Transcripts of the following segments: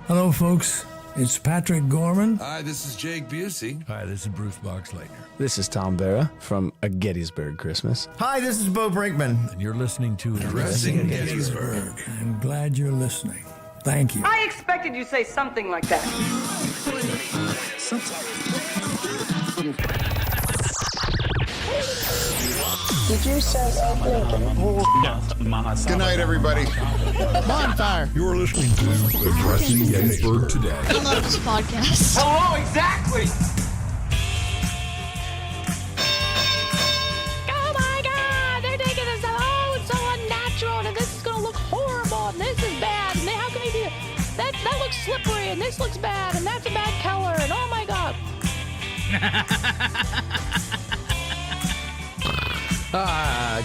Hello, folks. It's Patrick Gorman. Hi, this is Jake Busey. Hi, this is Bruce Boxleitner. This is Tom Vera from A Gettysburg Christmas. Hi, this is Bo Brinkman. And you're listening to Addressing Gettysburg. I'm glad you're listening. Thank you. I expected you to say something like that. Did you say Abe Lincoln? Good night, everybody. Bonfire! You're listening to Addressing Gettysburg Today. I love this podcast. Hello, exactly. Oh my God, they're taking this. Oh, it's so unnatural, and this is gonna look horrible, and this is bad, and how can he do that? That looks slippery, and this looks bad, and that's a bad color, and oh my God.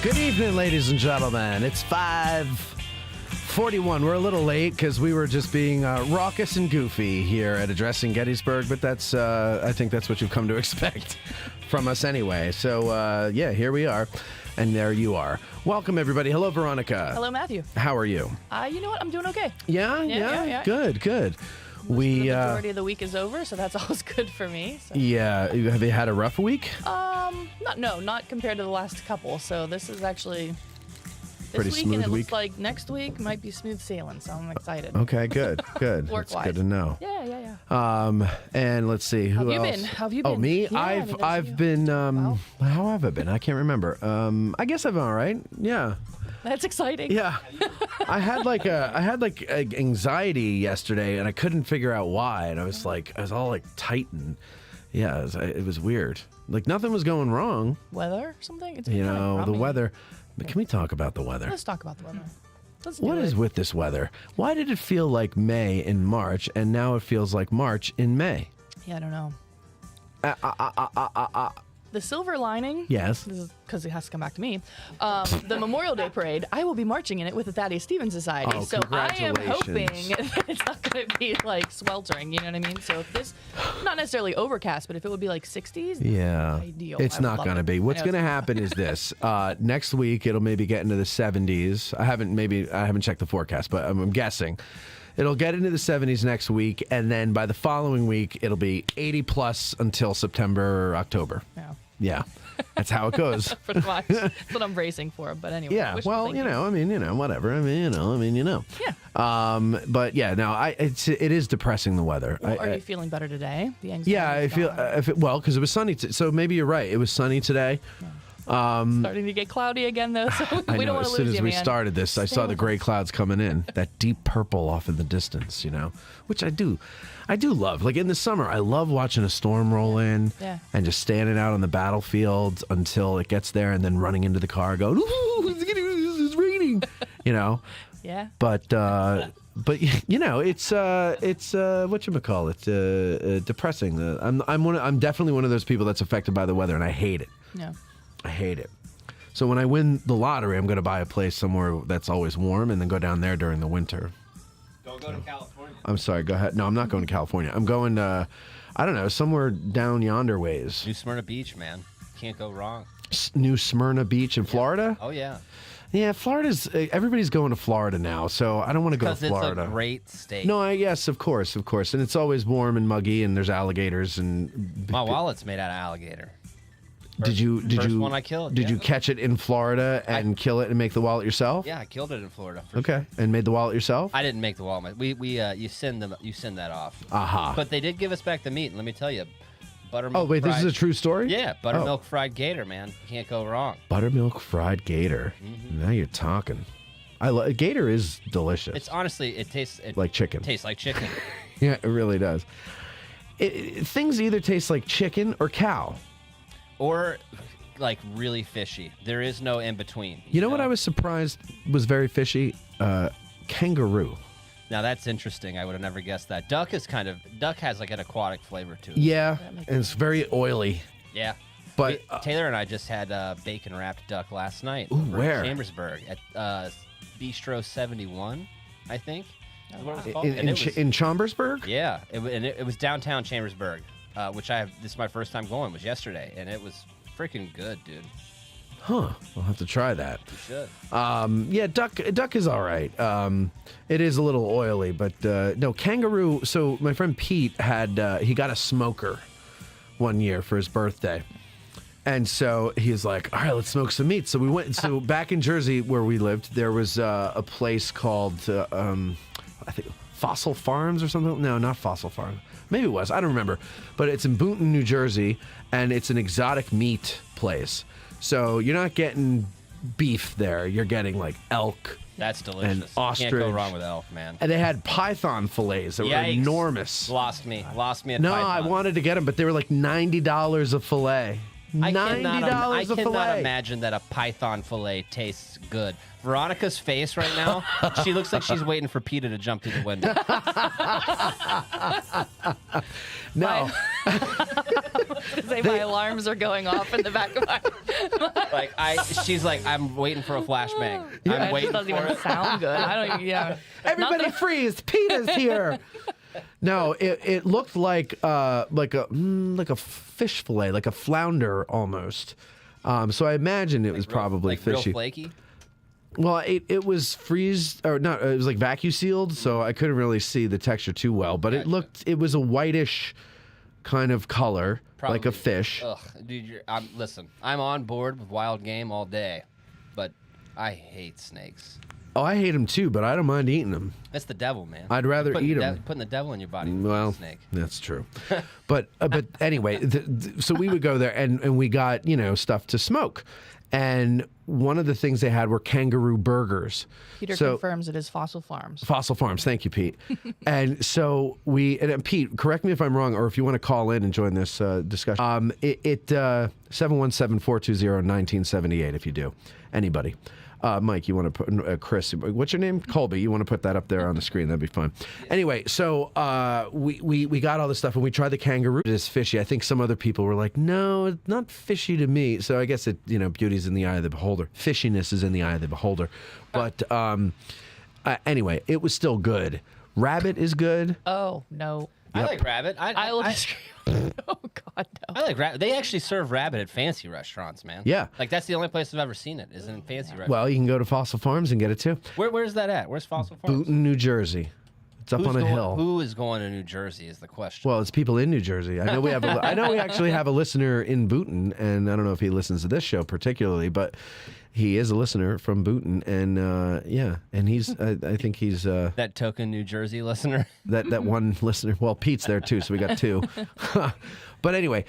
Good evening, ladies and gentlemen. It's 5:41. We're a little late because we were just being raucous and goofy here at Addressing Gettysburg, but that's I think that's what you've come to expect from us anyway. So, yeah, here we are, and there you are. Welcome, everybody. Hello, Veronica. Hello, Matthew. How are you? You know what? I'm doing okay. Yeah. Good. The majority of the week is over, so that's always good for me. So. Yeah. Have you had a rough week? Not compared to the last couple. So this is actually Pretty this week, smooth and it week. looks like next week might be smooth sailing. So I'm excited. Okay, good. That's Work-wise. good to know. Yeah. And let's see who How else. have you been? Oh, me? Yeah, I've been. Wow. How have I been? I can't remember. I guess I'm all right. Yeah. That's exciting. Yeah. I had anxiety yesterday, and I couldn't figure out why. And I was all like tight and yeah, it was weird. Like nothing was going wrong. Weather or something? It's The weather. But can we talk about the weather? Let's talk about the weather. Let's do What it. is with this weather? Why did it feel like May in March, and now it feels like March in May? Yeah, I don't know. The silver lining. Yes. This is because it has to come back to me. The Memorial Day Parade, I will be marching in it with the Thaddeus Stevens Society. Oh, so I am hoping congratulations. that it's not going to be like sweltering, you know what I mean? So if this, not necessarily overcast, but if it would be like 60s, Yeah, ideal. it's not going to be. What's going to happen is this: next week it'll maybe get into the 70s. I haven't checked the forecast, but I'm guessing it'll get into the 70s next week, and then by the following week it'll be 80 plus until September or October. Yeah, that's how it goes. Pretty much. That's what I'm bracing for. But anyway. Yeah, well, thinking. whatever. Yeah. But yeah, no, it is depressing, the weather. Well, are you feeling better today? The anxiety Yeah, I feel because it was sunny. So maybe you're right. It was sunny today. Starting to get cloudy again, though. So I we know. don't want As to soon lose as you, we man. started this, I saw the gray clouds coming in. That deep purple off in the distance, which I do love. Like in the summer, I love watching a storm roll in and just standing out on the battlefield until it gets there, and then running into the car, going, "Ooh, it's raining," Yeah. But it's whatchamacallit, depressing. I'm definitely one of those people that's affected by the weather, and I hate it. Yeah. I hate it. So when I win the lottery, I'm going to buy a place somewhere that's always warm and then go down there during the winter. Don't go to California. I'm sorry, go ahead. No, I'm not going to California. I'm going I don't know, somewhere down yonder ways. New Smyrna Beach, man. Can't go wrong. New Smyrna Beach in Florida? Oh, yeah. Yeah, everybody's going to Florida now, so I don't want to go to Florida. Because it's a great state. No, yes, of course. And it's always warm and muggy, and there's alligators and... My wallet's made out of alligator. Did you one I killed, Did you catch it in Florida and kill it and make the wallet yourself? Yeah, I killed it in Florida. Okay, and made the wallet yourself? I didn't make the wallet. You send that off. Aha. But they did give us back the meat, and let me tell you, buttermilk. Oh wait, this is a true story? Yeah, buttermilk fried gator, man. Can't go wrong. Buttermilk fried gator. Mm-hmm. Now you're talking. Gator is delicious. It's honestly, it tastes like chicken. Tastes like chicken. Yeah, it really does. Things either taste like chicken or cow. Or like really fishy. There is no in between. You know what I was surprised was very fishy? Kangaroo. Now that's interesting. I would have never guessed that. Duck has like an aquatic flavor to it. Yeah, and it's very oily. Yeah. But Taylor and I just had bacon wrapped duck last night. Ooh, over where? In Chambersburg at Bistro 71, I think. Is what it was called. In Chambersburg? Yeah, it was downtown Chambersburg, which this is my first time going. Was yesterday, and it was freaking good, dude. Huh. I'll have to try that. You should. Yeah, duck is all right. It is a little oily, but no, kangaroo. So my friend Pete he got a smoker one year for his birthday. And so he's like, all right, let's smoke some meat. So we went. So back in Jersey where we lived, there was a place called, I think, Fossil Farms or something. No, not Fossil Farm. Maybe it was. I don't remember. But it's in Boonton, New Jersey, and it's an exotic meat place. So you're not getting beef there. You're getting like elk. That's delicious. And ostrich. Can't go wrong with elk, man. And they had python fillets that were enormous. Lost me at python. No, I wanted to get them, but they were like $90 a fillet. I $90 a cannot fillet. imagine that a python fillet tastes good. Veronica's face right now, she looks like she's waiting for PETA to jump through the window. No. My alarms are going off in the back of my... She's like, I'm waiting for a flashbang. Yeah, I'm waiting doesn't for even it. sound good. I don't even... Yeah. Everybody freeze! PETA's here. No, it looked like a fish fillet, like a flounder almost. So I imagine it was probably fishy. Real flaky? Well, it was freezed or not. It was like vacuum sealed, so I couldn't really see the texture too well. But it was a whitish kind of color, like a fish. Ugh, dude, listen, I'm on board with wild game all day, but I hate snakes. Oh, I hate them too, but I don't mind eating them. That's the devil, man. I'd rather eat them. Putting the devil in your body. Well, Snake. that's true. But anyway, so we would go there and we got stuff to smoke, and one of the things they had were kangaroo burgers. Peter confirms it is Fossil Farms. Fossil Farms, thank you, Pete. And so Pete, correct me if I'm wrong, or if you want to call in and join this discussion. 717-420-1978 if you do. Anybody. Mike, you want to put Chris? What's your name? Colby. You want to put that up there on the screen? That'd be fun. Anyway, so we got all this stuff and we tried the kangaroo. It is fishy. I think some other people were like, "No, it's not fishy to me." So I guess beauty's in the eye of the beholder. Fishiness is in the eye of the beholder. But anyway, it was still good. Rabbit is good. Oh no. I like rabbit. I will disagree. Oh God, no. I like rabbit. They actually serve rabbit at fancy restaurants, man. Yeah. Like that's the only place I've ever seen it. Is in fancy restaurants. Well, you can go to Fossil Farms and get it too. Where's that at? Where's Fossil Farms? Boonton, New Jersey. It's up on a hill. Who is going to New Jersey is the question. Well, it's people in New Jersey. I know we have. I know we actually have a listener in Boonton, and I don't know if he listens to this show particularly, but he is a listener from Boonton, and and he's. I think he's that token New Jersey listener. That one listener. Well, Pete's there too, so we got two. But anyway,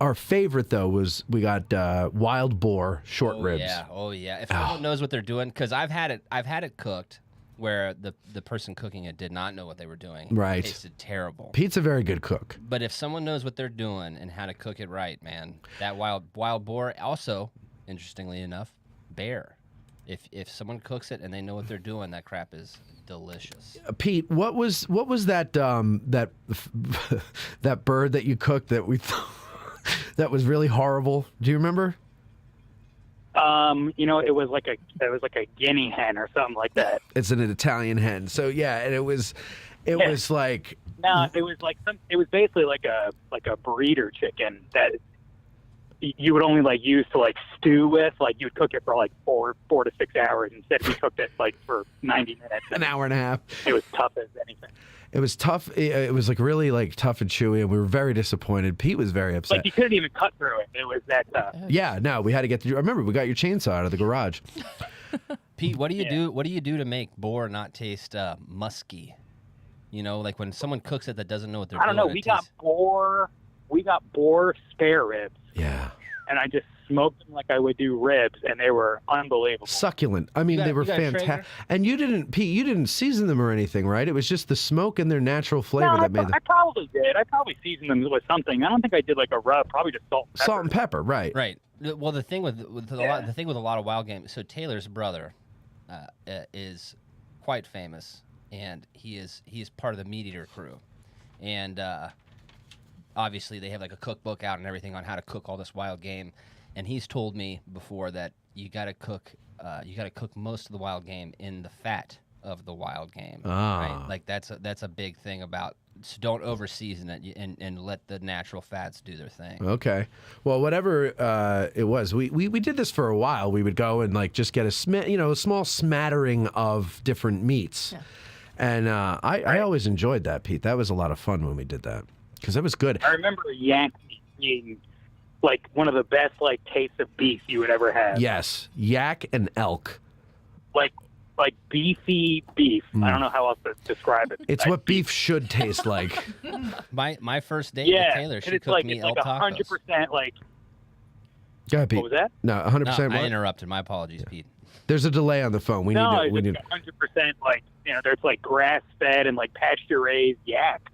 our favorite though was we got wild boar short ribs. Yeah. Oh yeah. If someone knows what they're doing, because I've had it cooked where the person cooking it did not know what they were doing. Right. It tasted terrible. Pete's a very good cook. But if someone knows what they're doing and how to cook it right, man, that wild boar also, interestingly enough, bear. If someone cooks it and they know what they're doing, that crap is delicious. Pete, what was that that bird that you cooked that we that was really horrible? Do you remember? It was like a guinea hen or something like that. It's an Italian hen. So yeah, and it was like it was basically like a breeder chicken that you would only use to stew with. You would cook it for 4 to 6 hours. Instead, we cooked it for 90 minutes. An hour and a half. It was tough as anything. It was tough. It was really tough and chewy, and we were very disappointed. Pete was very upset. You couldn't even cut through it. It was that tough. Yeah, no, we had to get I remember we got your chainsaw out of the garage. Pete, what do you do? What do you do to make boar not taste musky? When someone cooks it that doesn't know what they're doing. I don't know. We got boar spare ribs. Yeah. And I just smoked them like I would do ribs, and they were unbelievable. Succulent. I mean, they were fantastic. And you didn't season them or anything, right? It was just the smoke and their natural flavor that made them. I probably did. I probably seasoned them with something. I don't think I did a rub. Probably just salt and pepper. Salt and pepper, right? Right. Well, the thing with a lot of wild game. So Taylor's brother is quite famous, and he's part of the meat eater crew, and obviously they have a cookbook out and everything on how to cook all this wild game. And he's told me before that you got to cook most of the wild game in the fat of the wild game. Ah. Right? That's a big thing about so don't over season it and let the natural fats do their thing. Okay. Well, whatever it was, we did this for a while. We would go and like just get a small smattering of different meats. Yeah. And I always enjoyed that, Pete. That was a lot of fun when we did that because it was good. I remember yak being like one of the best like tastes of beef you would ever have. Yes, yak and elk. Like beefy beef. I don't know how else to describe it. It's what beef should taste like. My first date with Taylor, she cooked me elk tacos. 100% like. Go ahead, Pete. What was that? No, 100%. No, I interrupted. My apologies, Pete. There's a delay on the phone. We need 100% like there's like grass fed and like pasture raised yak.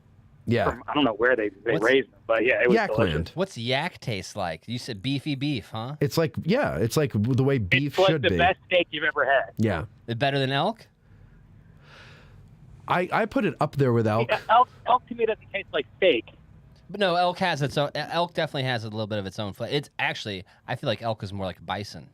Yeah. I don't know where they raise them, but yeah, it was delicious. Land. What's yak taste like? You said beefy beef, huh? It's like the way beef should be. It's like the best steak you've ever had. Yeah. Better than elk? I put it up there with elk. Yeah, elk to me doesn't taste like steak. But no, elk has its own. Elk definitely has a little bit of its own flavor. It's actually, I feel like elk is more like bison.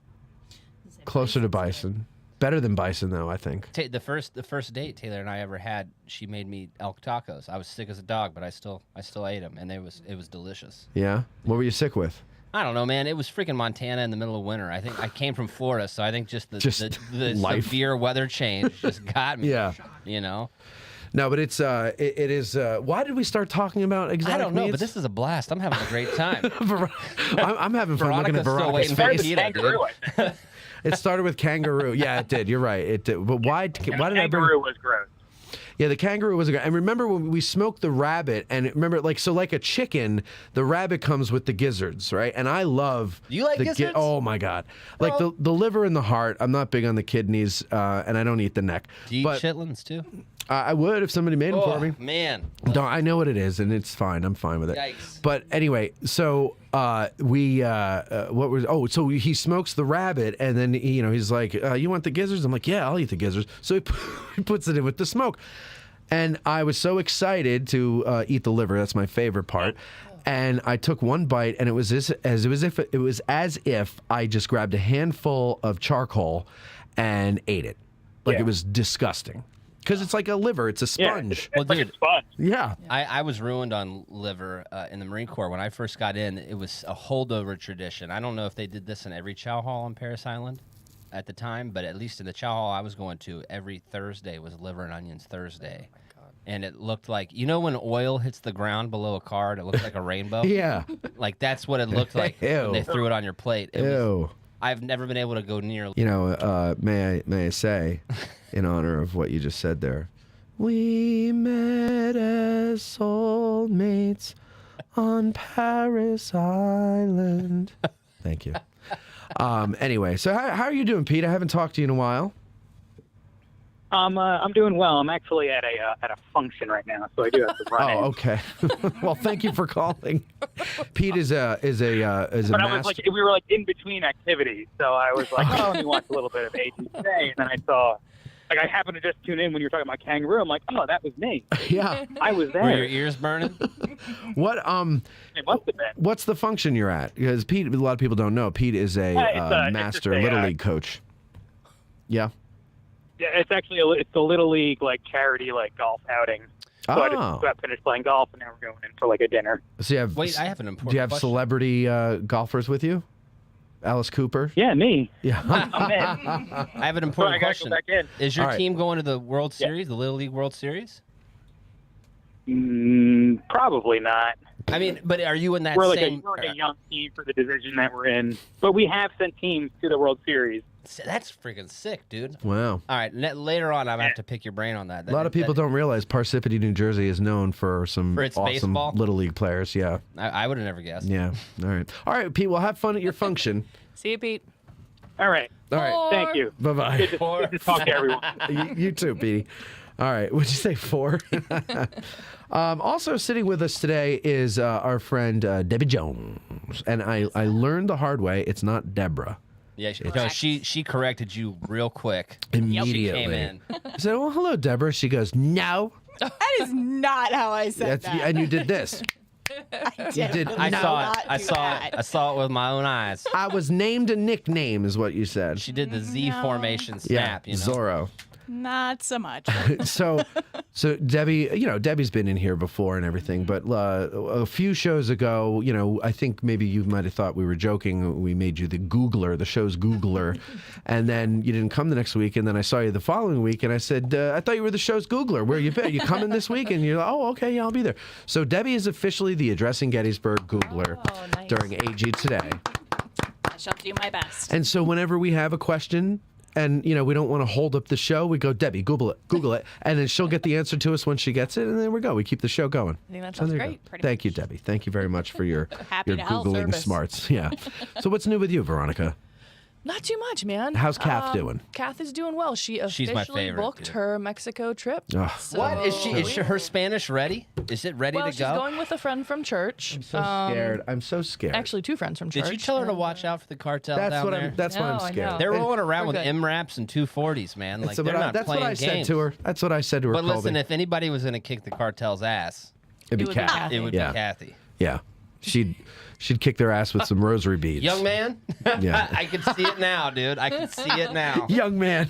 Closer to bison. Better than bison, though, I think. The first date Taylor and I ever had, she made me elk tacos. I was sick as a dog, but I still ate them, and it was delicious. Yeah. What were you sick with? I don't know, man. It was freaking Montana in the middle of winter. I think I came from Florida, so I think just the severe weather change just got me. Yeah. You know. No, but it is. Why did we start talking about exotic I don't know, meats? but this is a blast. I'm having a great time. I'm having fun looking at Veronica's face. It started with kangaroo. Yeah, it did. You're right. It did. But why did I bring... Kangaroo was gross. Yeah, the kangaroo was a good. And remember when we smoked the rabbit, and remember, like a chicken, the rabbit comes with the gizzards, right? And I love... You like gizzards? Oh, my God. Like the liver and the heart. I'm not big on the kidneys, and I don't eat the neck. Do you eat chitlins, too? I would if somebody made them for me. Man. No, I know what it is, and it's fine. I'm fine with it. Yikes. But anyway, so so he smokes the rabbit, and then he's like, "You want the gizzards?" I'm like, "Yeah, I'll eat the gizzards." So he puts it in with the smoke, and I was so excited to eat the liver. That's my favorite part. And I took one bite, and it was as if I just grabbed a handful of charcoal and ate it. Like it was disgusting. Because it's like a liver. It's a sponge. Yeah, it's like a sponge. Yeah. I was ruined on liver in the Marine Corps. When I first got in, it was a holdover tradition. I don't know if they did this in every chow hall on Parris Island at the time, but at least in the chow hall I was going to, every Thursday was Liver and Onions Thursday. Oh my God. And it looked like, when oil hits the ground below a car and it looks like a rainbow? Yeah. Like that's what it looked like when they threw it on your plate. I've never been able to go near. May I say, in honor of what you just said there, we met as soulmates on Parris Island. Thank you. Anyway, so how are you doing, Pete? I haven't talked to you in a while. I'm doing well. I'm actually at a function right now, so I do have to run. Oh, okay. Well, thank you for calling. Pete is a But I was like, we were like in between activities, so I was like, let me watch a little bit of AG today, and then I saw, like, I happened to just tune in when you were talking about kangaroo. I'm like, oh, that was me. Yeah, I was there. Were your ears burning? What It must have been. What's the function you're at? Because Pete, a lot of people don't know. Pete is a master Little League coach. Yeah. Yeah, it's actually it's a Little League like charity like golf outing. So I just got finished playing golf, and now we're going in for like a dinner. So I have an important. Do you have question. celebrity golfers with you? Alice Cooper? Yeah, me. Yeah. I'm in. I have an important question. Go back in. Is your team going to the World Series, the Little League World Series? Probably not. I mean, but are you in that we're same... We're like a young team for the division that we're in. But we have sent teams to the World Series. That's freaking sick, dude. Wow. All right, later on, I'm going to have to pick your brain on that. A lot of people don't realize Parsippany, New Jersey is known for some its awesome baseball? Little League players. Yeah. I would have never guessed. Yeah. All right, Pete, well, have fun at your function. See you, Pete. All right. Thank you. Bye-bye. Good to talk to everyone. You too, Petey. All right. What'd you say, 4? Also sitting with us today is our friend Debbie Jones. And I learned the hard way. It's not Deborah. Yeah, she corrected you real quick. Immediately. She came in. I said, well, hello, Deborah. She goes, no. That is not how I said that. And you did this. You did. I saw it with my own eyes. I was named a nickname is what you said. She did the Z formation snap. Yeah, Zorro. Not so much. So So Debbie, Debbie's been in here before and everything, but a few shows ago, I think maybe you might have thought we were joking. We made you the Googler, the show's Googler, and then you didn't come the next week, and then I saw you the following week, and I said, I thought you were the show's Googler. Where you been? You coming this week? And you're like, oh, okay, yeah, I'll be there. So Debbie is officially the Addressing Gettysburg Googler during AG Today. I shall do my best. And so whenever we have a question, and, we don't want to hold up the show, we go, Debbie, Google it, and then she'll get the answer to us when she gets it, and there we go. We keep the show going. I think that sounds great. Thank you, Debbie. Thank you very much for your Happy to help. Googling Service. smarts. Yeah. So what's new with you, Veronica? Not too much, man. How's Kath doing? Kath is doing well. She officially my favorite, booked her Mexico trip. Ugh. So- What is her Spanish ready? Is it ready well, to she's go? going with a friend from church. I'm so scared. Actually, 2 friends from church. Did you tell her to watch out for the cartel That's down what there? I'm. That's why No, I'm I scared. know. They're rolling around We're with good. MRAPs and 240s, man. Like they're not that's playing what I said games. to her. That's what I said to her. But listen, Colby. if anybody was going to kick the cartel's ass, It'd be would be Kath. Kathy. it would Yeah. be Kathy. Yeah, she'd kick their ass with some rosary beads. Young man, Yeah. I can see it now, dude. I can see it now. Young man.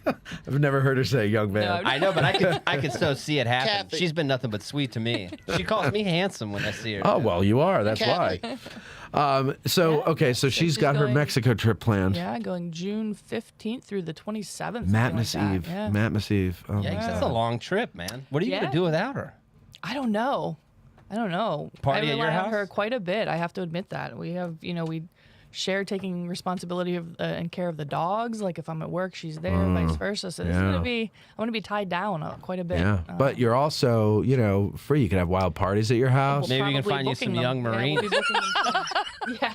I've never heard her say young man. No, I know, but I can so see it happen. Kathy. She's been nothing but sweet to me. She calls me handsome when I see her. Oh well, you are. That's why. So she's got her going- Mexico trip planned. Yeah, going June 15th through the 27th. Madness something like Eve. that. Yeah. Madness Eve. Oh, Yeah, my that's God. a long trip, man. What are you Yeah. gonna do without her? I don't know. Party I at your rely on house? her quite a bit. I have to admit that. We have, we share taking responsibility of and care of the dogs. Like if I'm at work, she's there, vice versa. So this is yeah. I'm gonna be tied down quite a bit. Yeah, but you're also, free. You can have wild parties at your house. Maybe we can probably find you booking some them. young Yeah, we'll Marines. be booking them. Yeah.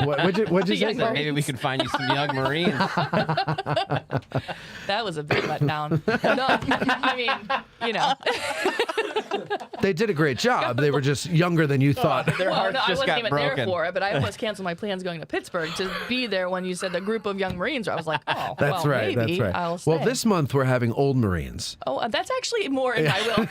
What'd you say? Young Carl? Maybe we can find you some young Marines. That was a big letdown. No, I mean, They did a great job. They were just younger than you thought. Their Well, hearts no, I just wasn't got even broken. there for it, but I almost canceled my plans going to Pittsburgh to be there when you said the group of young Marines. I was like, oh, That's well, right. maybe That's right. I'll Well, stay. this month we're having old Marines. Oh, that's actually more in my wheelhouse.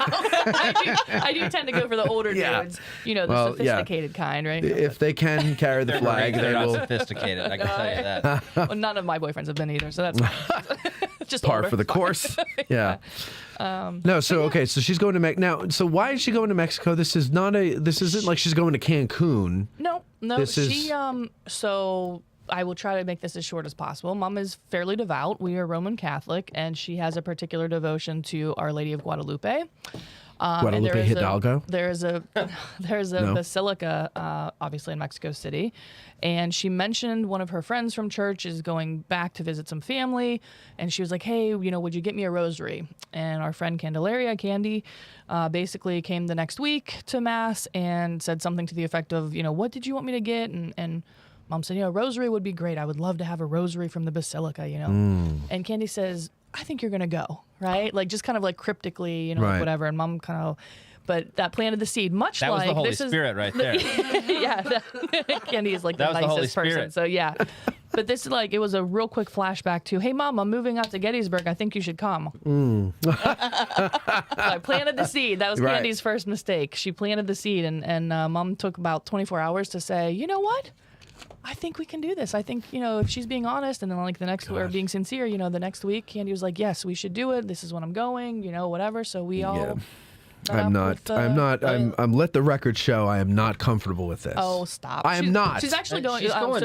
I do tend to go for the older Yeah. dudes, the Well, yeah. sophisticated kind, right? If they can carry the flag, They're they not will. sophisticated. I can tell you that. Well, none of my boyfriends have been either, so that's fine. Just Par older. for the course. Yeah. No, so okay, so she's going to Mexico now. So why is she going to Mexico? This isn't like she's going to Cancun. No, This she is- so I will try to make this as short as possible. Mom is fairly devout. We are Roman Catholic, and she has a particular devotion to Our Lady of Guadalupe. And Guadalupe there is Hidalgo? There's a No. basilica, obviously in Mexico City, and she mentioned one of her friends from church is going back to visit some family, and she was like, "Hey, would you get me a rosary?" And our friend Candy, basically came the next week to mass and said something to the effect of, "What did you want me to get?" And Mom said, rosary would be great. I would love to have a rosary from the basilica, And Candy says, I think you're going to go, right? Like just kind of like cryptically, Right. like whatever. And Mom kind of, but that planted the seed, much That was like the Holy this is- Spirit right there. yeah. Candy is like That the was the Holy nicest person. Spirit. So yeah. But this is like, it was a real quick flashback to, hey, Mom, I'm moving out to Gettysburg. I think you should come. So I planted the seed. That was Right. Candy's first mistake. She planted the seed, and Mom took about 24 hours to say, you know what? I think we can do this. I think, if she's being honest, and then like the next, or being sincere, the next week, Candy was like, yes, we should do it. This is when I'm going, whatever. So we all. Yeah. met up with, I'm let the record show I am not comfortable with this. Oh, stop. I am not. She's actually going.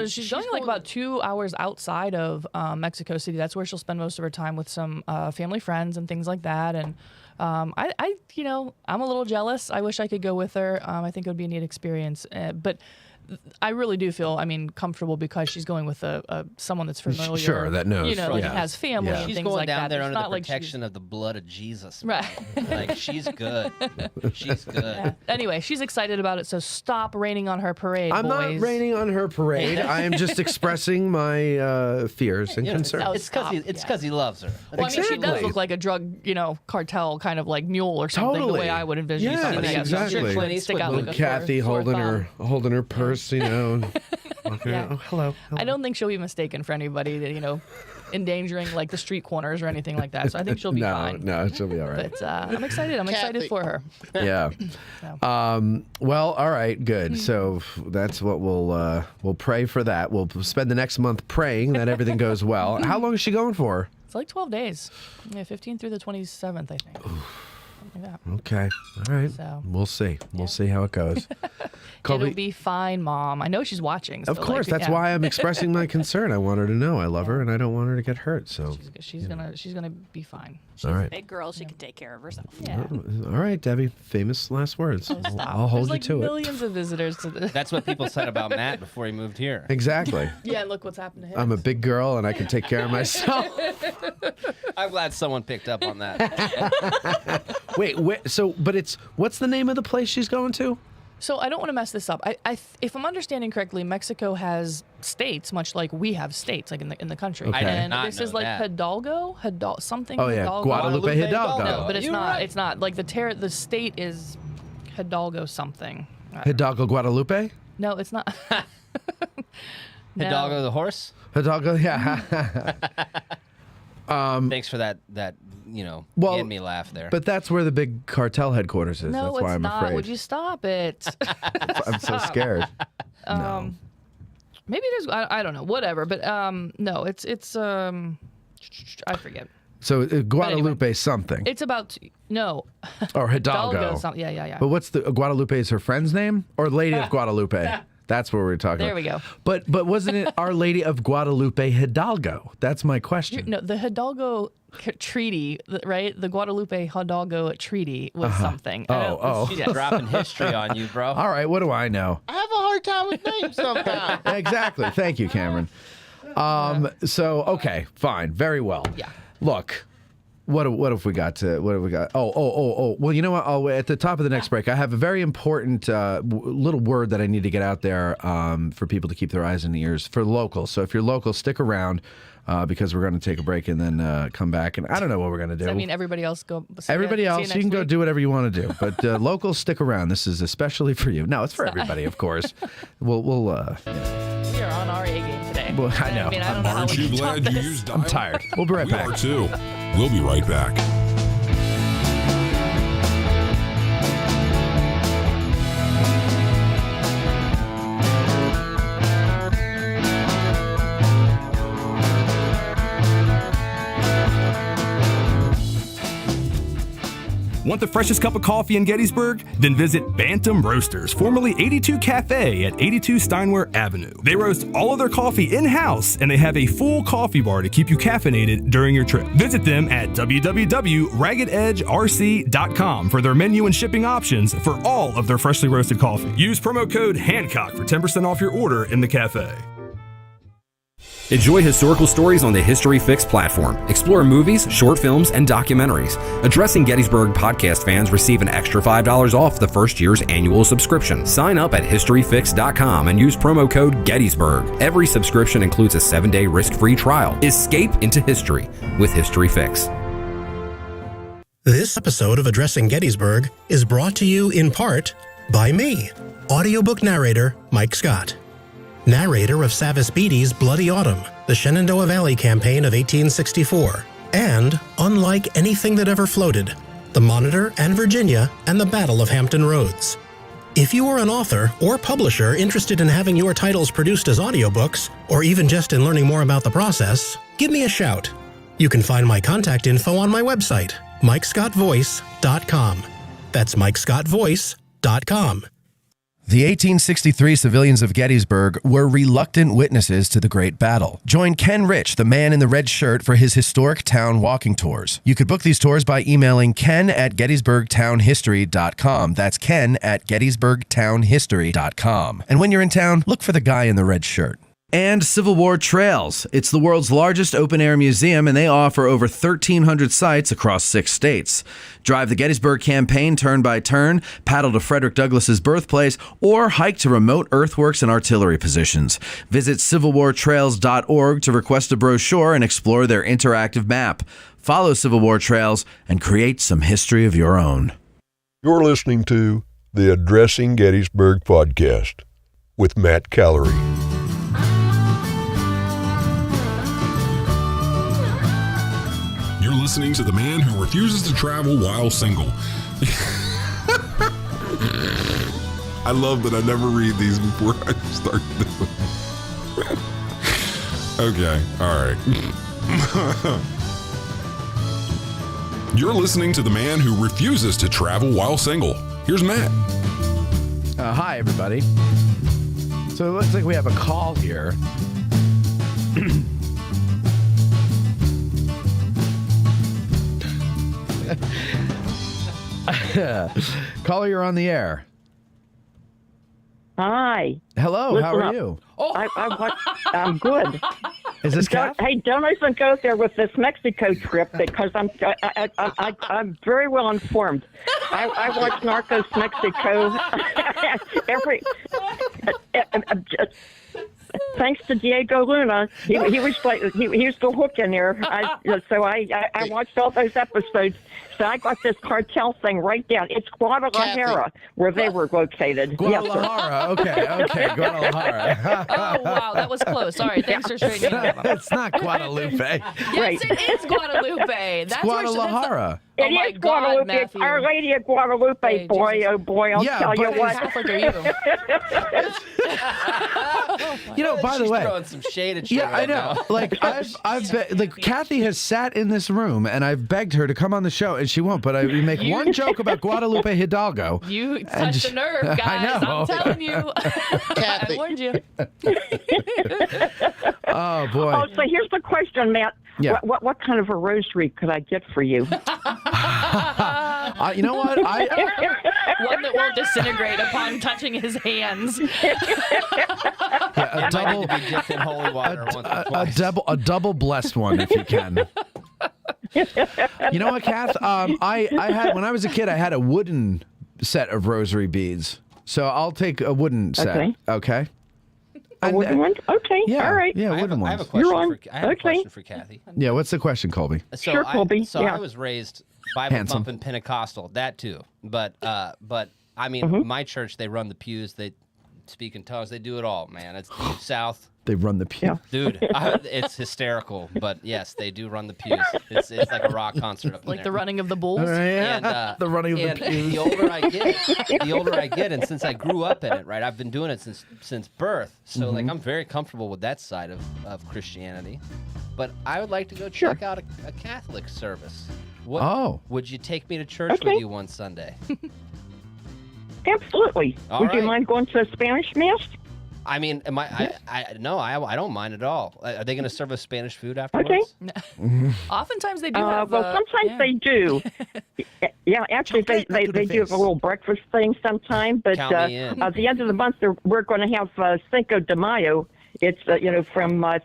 She's going like about 2 hours outside of Mexico City. That's where she'll spend most of her time with some family friends and things like that. And I'm a little jealous. I wish I could go with her. I think it would be a neat experience. But I really do feel, comfortable because she's going with someone that's familiar. Sure, that knows. Like Yeah. has family Yeah. and She's things going like down that. there It's under not the like she's- protection of the blood of Jesus. Right. Like she's good. She's good. Yeah. Anyway, she's excited about it, so stop raining on her parade, I'm boys. not raining on her parade. I am just expressing my fears and You know, concerns. it's because he loves her. Well, I mean, she does Exactly. look like a drug, cartel kind of like mule or something. Totally. The way I would envision Yes, somebody. exactly. She would stick out Little like a Kathy sore holding thumb. her purse, Okay. Yeah. Oh, hello. I don't think she'll be mistaken for anybody that, endangering like the street corners or anything like that. So I think she'll be fine. No, she'll be all right. But I'm excited. I'm excited for her. Yeah. Well, all right, good. So that's what we'll pray for that. We'll spend the next month praying that everything goes well. How long is she going for? It's like 12 days. Yeah, 15 through the 27th, I think. Something like that. Okay. All right. So, we'll see. We'll see how it goes. It'll be fine, Mom. I know she's watching. So of course, that's why I'm expressing my concern. I want her to know I love her and I don't want her to get hurt. So she's gonna be fine. She's all right. a big girl. She can take care of herself. Yeah. All right, Debbie. Famous last words. I'll hold There's you to millions of visitors to this. That's what people said about Matt before he moved here. Exactly. Yeah, look what's happened to him. I'm a big girl and I can take care of myself. I'm glad someone picked up on that. Wait. So, but what's the name of the place she's going to? So I don't want to mess this up. If I'm understanding correctly, Mexico has states, much like we have states, like in the country. Okay. I did And not this know is like that. Hidalgo, something. Oh yeah, Hidalgo. Guadalupe Hidalgo. No, but it's You're not. right. It's not like the state is Hidalgo something. Hidalgo Guadalupe. No, it's not. No. Hidalgo the horse. Hidalgo, yeah. Thanks for that getting me laugh there. But that's where the big cartel headquarters is. No, That's it's why I'm not. afraid. Would you stop it? I'm so scared. No. Maybe there's. I don't know. Whatever. But no, it's I forget. So Guadalupe something. It's about no. Or Hidalgo. Yeah. But what's the Guadalupe is her friend's name or Lady of Guadalupe? That's what we're talking There about. we go. But wasn't it Our Lady of Guadalupe Hidalgo? That's my question. No, the Hidalgo Treaty, right? The Guadalupe Hidalgo Treaty was something. She's dropping history on you, bro. All right, what do I know? I have a hard time with names sometimes. Exactly. Thank you, Cameron. So okay, fine, very well. Yeah. Look, what have we got? Oh. Well, you know what? At the top of the next break, I have a very important little word that I need to get out there for people to keep their eyes and ears for locals. So if you're local, stick around because we're going to take a break and then come back. And I don't know what we're going to do. I mean, everybody else go. Everybody else, you can go do whatever you want to do. But locals, stick around. This is especially for you. No, it's for everybody, of course. We'll We are on our A game today. Well, I know. I mean, I don't know how Aren't we you can top glad you this. used I'm tired. We'll be right We back. are too. We'll be right back. Want the freshest cup of coffee in Gettysburg? Then visit Bantam Roasters, formerly 82 Cafe at 82 Steinware Avenue. They roast all of their coffee in-house, and they have a full coffee bar to keep you caffeinated during your trip. Visit them at www.raggededgerc.com for their menu and shipping options for all of their freshly roasted coffee. Use promo code Hancock for 10% off your order in the cafe. Enjoy historical stories on the History Fix platform. Explore movies, short films, and documentaries. Addressing Gettysburg podcast fans receive an extra $5 off the first year's annual subscription. Sign up at historyfix.com and use promo code Gettysburg. Every subscription includes a 7-day risk-free trial. Escape into history with History Fix. This episode of Addressing Gettysburg is brought to you in part by me, audiobook narrator Mike Scott. Narrator of Savis Beattie's Bloody Autumn, the Shenandoah Valley Campaign of 1864, and Unlike Anything That Ever Floated, the Monitor and Virginia and the Battle of Hampton Roads. If you are an author or publisher interested in having your titles produced as audiobooks, or even just in learning more about the process, give me a shout. You can find my contact info on my website, MikeScottVoice.com. That's MikeScottVoice.com. The 1863 civilians of Gettysburg were reluctant witnesses to the Great Battle. Join Ken Rich, the man in the red shirt, for his historic town walking tours. You could book these tours by emailing ken@gettysburgtownhistory.com. That's ken@gettysburgtownhistory.com. And when you're in town, look for the guy in the red shirt. And Civil War Trails. It's the world's largest open-air museum, and they offer over 1,300 sites across 6 states. Drive the Gettysburg campaign turn by turn, paddle to Frederick Douglass's birthplace, or hike to remote earthworks and artillery positions. Visit civilwartrails.org to request a brochure and explore their interactive map. Follow Civil War Trails and create some history of your own. You're listening to the Addressing Gettysburg podcast with Matt Callery. listening to the man who refuses to travel while single. I love that I never read these before I start doing. Okay, all right. You're listening to the man who refuses to travel while single. Here's Matt. Hi, everybody. So it looks like we have a call here. Caller, you're on the air. Hi. Hello, Listen how are up. you? I'm good. Is this Kath? Hey, don't even go there with this Mexico trip because I'm very well informed. I watch Narcos Mexico every. Thanks to Diego Luna, he was like he was the hook in there. So I watched all those episodes. So I got this cartel thing right down. It's Guadalajara where they were located. Guadalajara. Okay, Guadalajara. Oh, wow, that was close. All right, thanks for straightening me out. It's not Guadalupe. Yes, it is Guadalupe. That's Guadalajara. It my is God, Guadalupe. It's Matthew. Our Lady of Guadalupe, Hey, boy, Jesus. oh boy, I'll Yeah, tell you but what. Catholic are you? You know, by the She's way, throwing some shade at you. yeah, I right know. now. Like like Kathy has sat in this room, and I've begged her to come on the show, and she won't. But we make one joke about Guadalupe Hidalgo. You and touched a nerve, guys. I know. I'm telling you. I warned you. Oh boy. Oh, so here's the question, Matt. Yeah. What kind of a rosary could I get for you? You know what? One that won't disintegrate upon touching his hands. A double, to be dipped in holy water once or twice. a double blessed one if you can. You know what, Kath? I had when I was a kid, I had a wooden set of rosary beads. So I'll take a wooden set. Okay. A wooden one? Okay. Yeah. All right. Yeah, wooden I have a ones. question You're on. for I have a Okay. question for Kathy. Yeah. What's the question, Colby? So Sure, Colby. So Yeah. I was raised Bible Handsome. thumping Pentecostal, that too. But I mean, my church, they run the pews, they speak in tongues, they do it all, man. It's deep south. They run the pew. Dude, it's hysterical, but yes, they do run the pews. It's like a rock concert up in Like there. the running of the bulls. And, The running of the and pews. the older I get, and since I grew up in it, right, I've been doing it since birth. So like I'm very comfortable with that side of Christianity. But I would like to go check out a Catholic service. Would you take me to church with you one Sunday? Absolutely. All Would you right. mind going to a Spanish mass? I mean, am I no, I don't mind at all. Are they going to serve us Spanish food afterwards? Okay. Oftentimes they do have. Well, sometimes they do. Yeah, actually, they do a little breakfast thing sometime. But Count me in. at the end of the month, we're going to have Cinco de Mayo. It's from I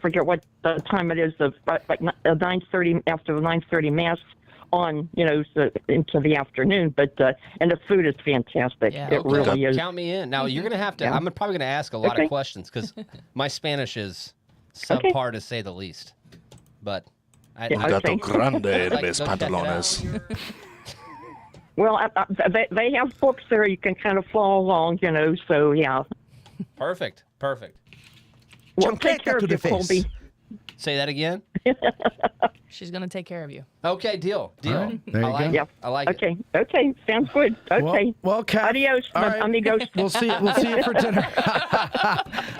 forget what time it is, like 9:30 after the 9:30 mass on so into the afternoon. But and the food is fantastic. Yeah. It really is. Count me in. Now you're going to have to. Yeah. I'm probably going to ask a lot of questions because my Spanish is subpar to say the least. But I Okay. grande I'd like mis to go check it out. pantalones. Well, they have books there you can kind of follow along. So yeah. Perfect. Well, take care of you, Colby. Say that again. She's going to take care of you. Okay, deal. right, there you I like go. it. I like it. Okay, sounds good. Okay. Well, Kath, Adios, all right. amigos. We'll see you for dinner.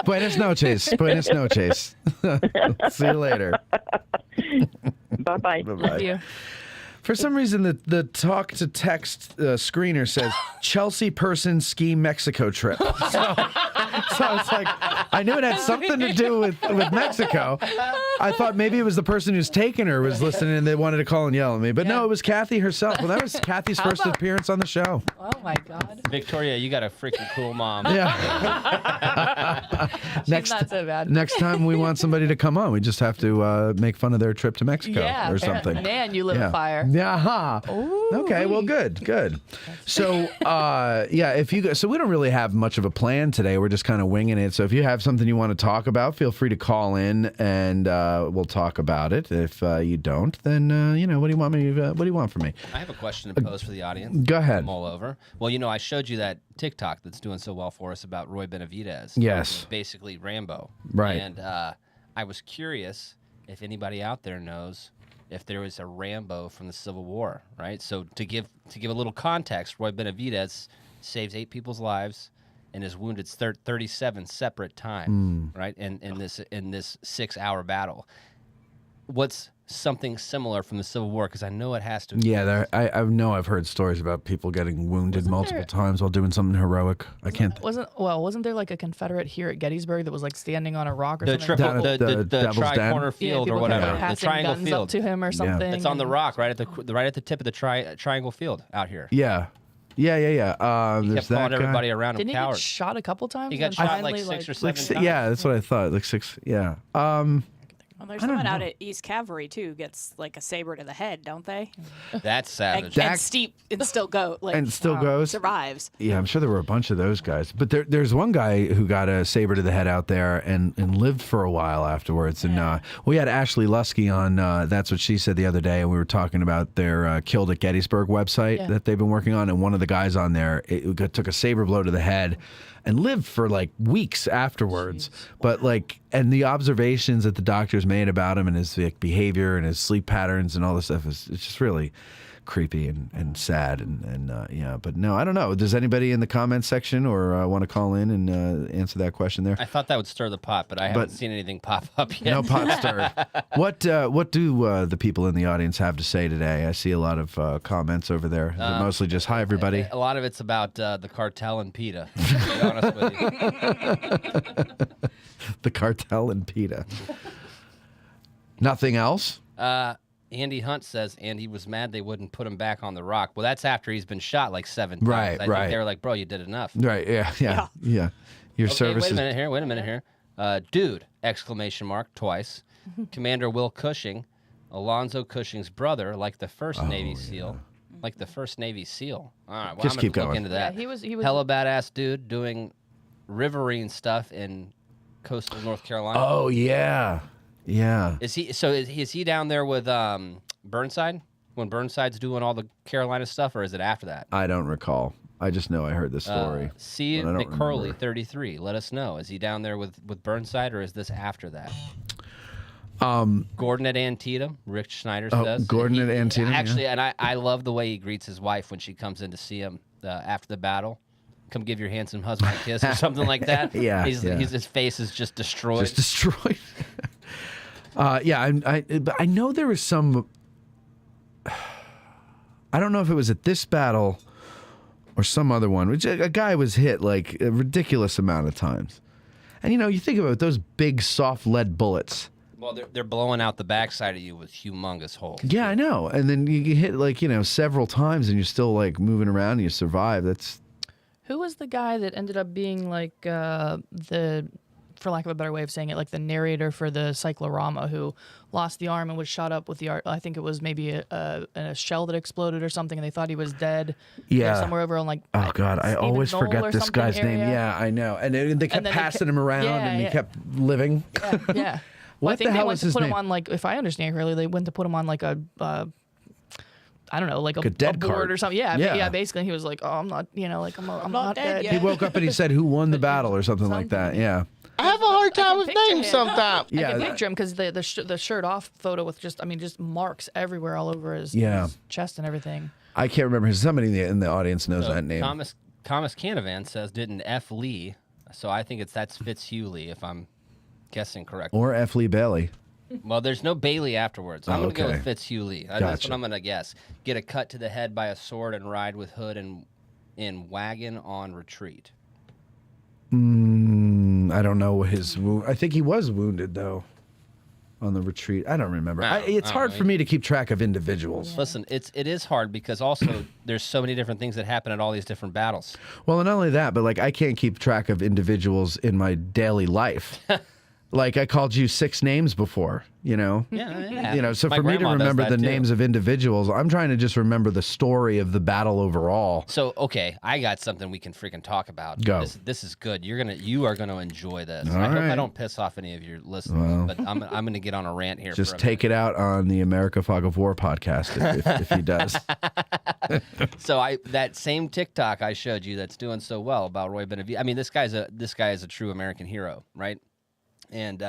Buenas noches. Buenas noches. See you later. Bye-bye. Love you. For some reason, the talk to text screener says Chelsea person ski Mexico trip. So it's like I knew it had something to do with Mexico. I thought maybe it was the person who's taking her was listening and they wanted to call and yell at me. But no, it was Kathy herself. Well, that was Kathy's first appearance on the show. Oh my God. Victoria, you got a freaking cool mom. Yeah. She's not so bad. Next time we want somebody to come on, we just have to make fun of their trip to Mexico Yeah, or something. Man, you lit a fire. Yeah. Okay. Well, good. So, if you go, so we don't really have much of a plan today. We're just kind of winging it. So if you have something you want to talk about, feel free to call in and we'll talk about it. If you don't, then what do you want me? What do you want from me? I have a question to pose for the audience. Go ahead. I'm all over. Well, I showed you that TikTok that's doing so well for us about Roy Benavidez. Yes. Basically Rambo. Right. And I was curious if anybody out there knows if there was a Rambo from the Civil War, right? So to give a little context, Roy Benavidez saves 8 people's lives and is wounded 37 separate times, right? In this 6-hour battle. What's something similar from the Civil War? Because I know it has to. Yeah, I know I've heard stories about people getting wounded multiple times while doing something heroic. I can't. Wasn't there like a Confederate here at Gettysburg that was like standing on a rock or The something? the tri-corner field or whatever, the triangle guns field up to him or something. It's on the rock right at the tip of the triangle field out here. Yeah. He there's kept that calling guy. everybody around him Didn't he coward. get shot a couple times? He got and shot finally, like 6 or 7 Like, times. yeah, that's what I thought. Like 6. Yeah. Well, there's I don't someone out know. at East Cavalry too gets like a saber to the head, don't they? That's savage. And still go like And still goes. survives. Yeah, I'm sure there were a bunch of those guys. But there's one guy who got a saber to the head out there and lived for a while afterwards. And we had Ashley Lusky on That's What She Said the other day, and we were talking about their Killed at Gettysburg website that they've been working on. And one of the guys on there took a saber blow to the head and lived for like weeks afterwards. But and the observations that the doctors made about him and his behavior and his sleep patterns and all this stuff it's just really creepy and sad and but no, I don't know. Does anybody in the comments section or want to call in and answer that question there? I thought that would stir the pot, but I haven't seen anything pop up yet. No pot stirred. What do the people in the audience have to say today? I see a lot of comments over there. Is it mostly just hi everybody? A lot of it's about the cartel and PETA. To be honest with you. The cartel and PETA. Nothing else? Andy Hunt says Andy was mad they wouldn't put him back on the rock. Well, that's after he's been shot like 7 times. Right, I think right. they were like, bro, you did enough. Right, yeah. Your service Wait a is... minute here. Dude, exclamation mark, twice. Commander Will Cushing, Alonzo Cushing's brother, like the first Navy SEAL. Like the first Navy SEAL. All right, well, Just I'm keep going to look going. into that. Yeah, he was hella badass dude doing riverine stuff in coastal North Carolina. Oh, yeah. Yeah. Is he down there with Burnside when Burnside's doing all the Carolina stuff, or is it after that? I don't recall. I just know I heard the story. C. but I don't McCurley, remember. 33. Let us know. Is he down there with Burnside, or is this after that? Gordon at Antietam, Rick Schneider says. Gordon at Antietam, Actually, yeah. and I love the way he greets his wife when she comes in to see him after the battle. Come give your handsome husband a kiss or something like that. Yeah, his face is just destroyed. Just destroyed. I know there was some... I don't know if it was at this battle or some other one, which a guy was hit like a ridiculous amount of times. And, you think about those big, soft lead bullets. Well, they're blowing out the backside of you with humongous holes. Yeah, I know. And then you get hit, several times and you're still, moving around and you survive. That's... Who was the guy that ended up being like for lack of a better way of saying it, like the narrator for the cyclorama who lost the arm and was shot up with the I think it was maybe a shell that exploded or something, and they thought he was dead. Yeah. Somewhere over on Oh, God, I always Knoll forget or this something guy's name. area. Yeah, I know. And they kept passing him around and he kept living. Yeah. What I think the hell they went was to his put name? him on, if I understand correctly, they went to put him on like a I don't know, like a dead board cart. or something. Yeah, Yeah. Basically, he was like, "Oh, I'm not, I'm not dead." He woke up and he said who won the battle or something like that. Yeah. I have a hard time with picture names him. sometimes. I can picture him because the shirt off photo with just marks everywhere all over his chest and everything. I can't remember. Somebody in the audience knows that name. Thomas Canavan says didn't F. Lee, so I think that's Fitzhugh Lee, if I'm guessing correctly. Or F. Lee Bailey. Well, there's no Bailey afterwards. I'm going to go with Fitzhugh Lee. That's Gotcha. what I'm going to guess. Get a cut to the head by a sword and ride with Hood and in wagon on retreat. I don't know his wound. I think he was wounded, though, on the retreat. I don't remember. It's hard for me to keep track of individuals. Listen, it is hard because also there's so many different things that happen at all these different battles. Well, and not only that, but I can't keep track of individuals in my daily life. I called you 6 names before, Yeah. So My for me to grandma does remember that the too. names of individuals, I'm trying to just remember the story of the battle overall. So, okay, I got something we can freaking talk about. Go. This is good. You are gonna enjoy this. All I hope I right. don't piss off any of your listeners, Well, but I'm gonna get on a rant here. Just for a take it out on the America Fog of War podcast if he does. So that same TikTok I showed you that's doing so well about Roy Benavidez. I mean, this guy is a true American hero, right? And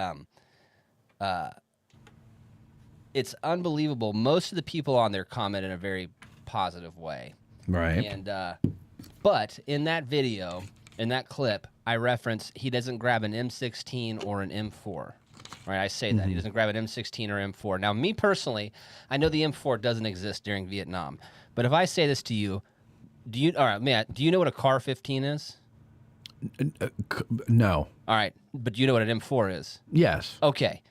it's unbelievable. Most of the people on there comment in a very positive way. Right. And but in that video, in that clip, I reference he doesn't grab an M16 or an M4. Right, I say that. He doesn't grab an M16 or M4. Now, me personally, I know the M4 doesn't exist during Vietnam. But if I say this to you, all right, Matt, do you know what a CAR-15 is? No. All right, but do you know what an M4 is? Yes. Okay.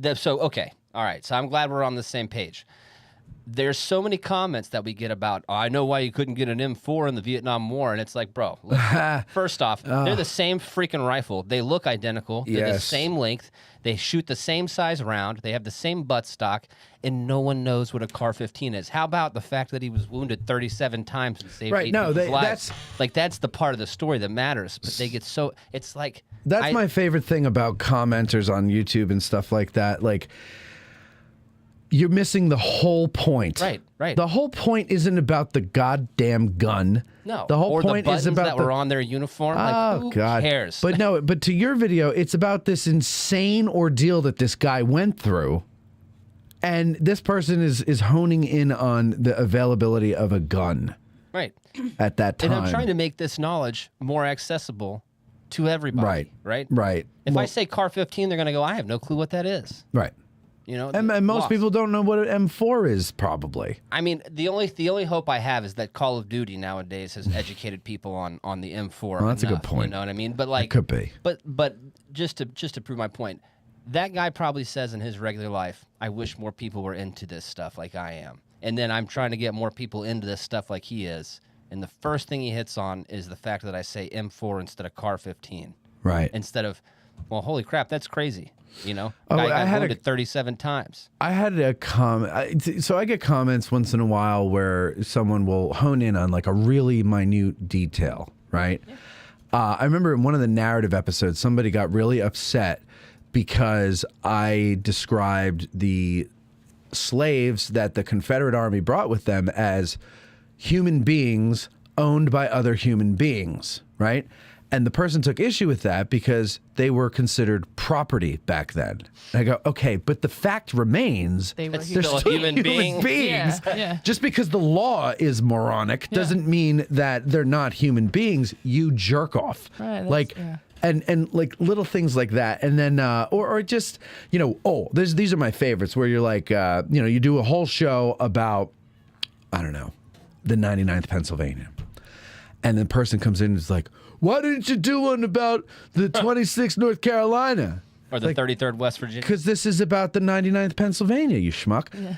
Okay. All right, so I'm glad we're on the same page. There's so many comments that we get about, I know why you couldn't get an M4 in the Vietnam War. And it's like, bro, first off, they're the same freaking rifle. They look identical. They're the same length. They shoot the same size round. They have the same buttstock. And no one knows what a CAR-15 is. How about the fact that he was wounded 37 times and saved 8 people's lives? That's the part of the story that matters. But they get so, it's like. That's my favorite thing about commenters on YouTube and stuff like that. Like, you're missing the whole point. Right. The whole point isn't about the goddamn gun. No. The whole or point the buttons is about that were on their uniform. Oh, who God. cares? But no, but to your video, it's about this insane ordeal that this guy went through. And this person is honing in on the availability of a gun. Right. At that time. And I'm trying to make this knowledge more accessible to everybody. Right. If I say CAR-15, they're going to go, I have no clue what that is. Right. You know, and most people don't know what an M4 is, probably. I mean, the only hope I have is that Call of Duty nowadays has educated people on the M4. Well, that's a good point. You know what I mean? But like, it could be. But just to prove my point, that guy probably says in his regular life, I wish more people were into this stuff like I am. And then I'm trying to get more people into this stuff like he is. And the first thing he hits on is the fact that I say M4 instead of CAR-15. Right. Instead of, well, holy crap, that's crazy. You know, I got wounded 37 times. I had a comment. So I get comments once in a while where someone will hone in on like a really minute detail, right? Yeah. I remember in one of the narrative episodes, somebody got really upset because I described the slaves that the Confederate Army brought with them as human beings owned by other human beings, right? And the person took issue with that because they were considered property back then. And I go, okay, but the fact remains they're still human beings. Yeah. Just because the law is moronic doesn't mean that they're not human beings. You jerk off. Right, like, and like little things like that. And then, or just, you know, these are my favorites where you're like, you know, you do a whole show about, I don't know, the 99th Pennsylvania. And the person comes in and is like, why didn't you do one about the 26th North Carolina? Or the 33rd West Virginia? Because this is about the 99th Pennsylvania, you schmuck. Yeah.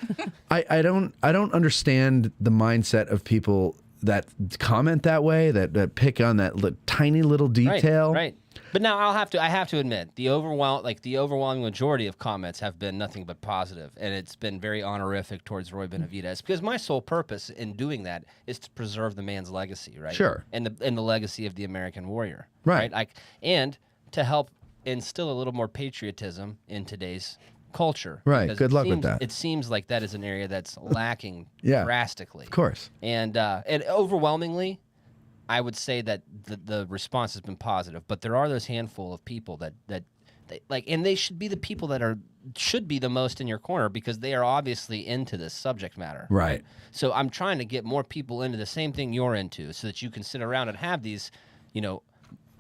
I don't understand the mindset of people that comment that way, that pick on that tiny little detail. Right. But now I have to admit, the overwhelming majority of comments have been nothing but positive, and it's been very honorific towards Roy Benavidez, because my sole purpose in doing that is to preserve the man's legacy, right? Sure. And the legacy of the American warrior, right? And to help instill a little more patriotism in today's culture. Right. Good luck with that. It seems like that is an area that's lacking drastically. Of course. And overwhelmingly, I would say that the response has been positive, but there are those handful of people that like, and they should be the people that should be the most in your corner, because they are obviously into this subject matter. Right. So I'm trying to get more people into the same thing you're into, so that you can sit around and have these, you know,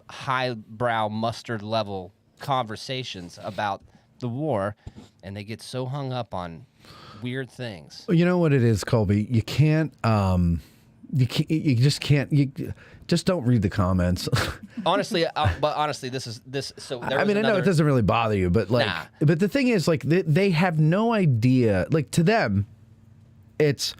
highbrow mustard level conversations about the war, and they get so hung up on weird things. Well, you know what it is, Colby? You can't. You just can't. You just don't read the comments. Honestly, this is. So I mean, I know it doesn't really bother you, but like, but the thing is, like, they have no idea. Like, to them, it's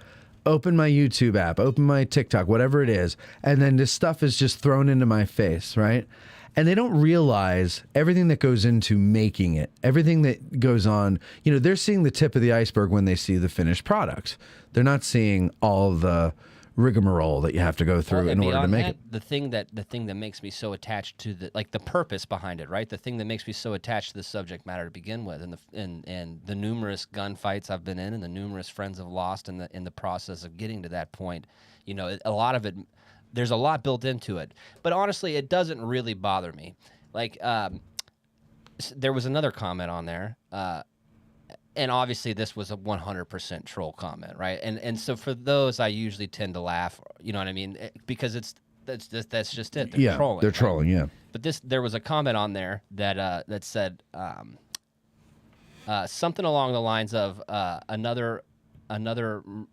open my YouTube app, open my TikTok, whatever it is, and then this stuff is just thrown into my face, right? And they don't realize everything that goes into making it, everything that goes on. You know, they're seeing the tip of the iceberg when they see the finished product. They're not seeing all the rigmarole that you have to go through in order to make it. The thing that makes me so attached to the purpose behind it, right? The thing that makes me so attached to the subject matter to begin with, and the numerous gunfights I've been in, and the numerous friends I've lost in the process of getting to that point. You know, a lot of it. There's a lot built into it, but honestly, it doesn't really bother me. Like, there was another comment on there. and obviously this was a 100% troll comment, right? And so for those, I usually tend to laugh. You know what I mean? Because that's just it. They're trolling. They're trolling. Yeah. But there was a comment on there that said something along the lines of another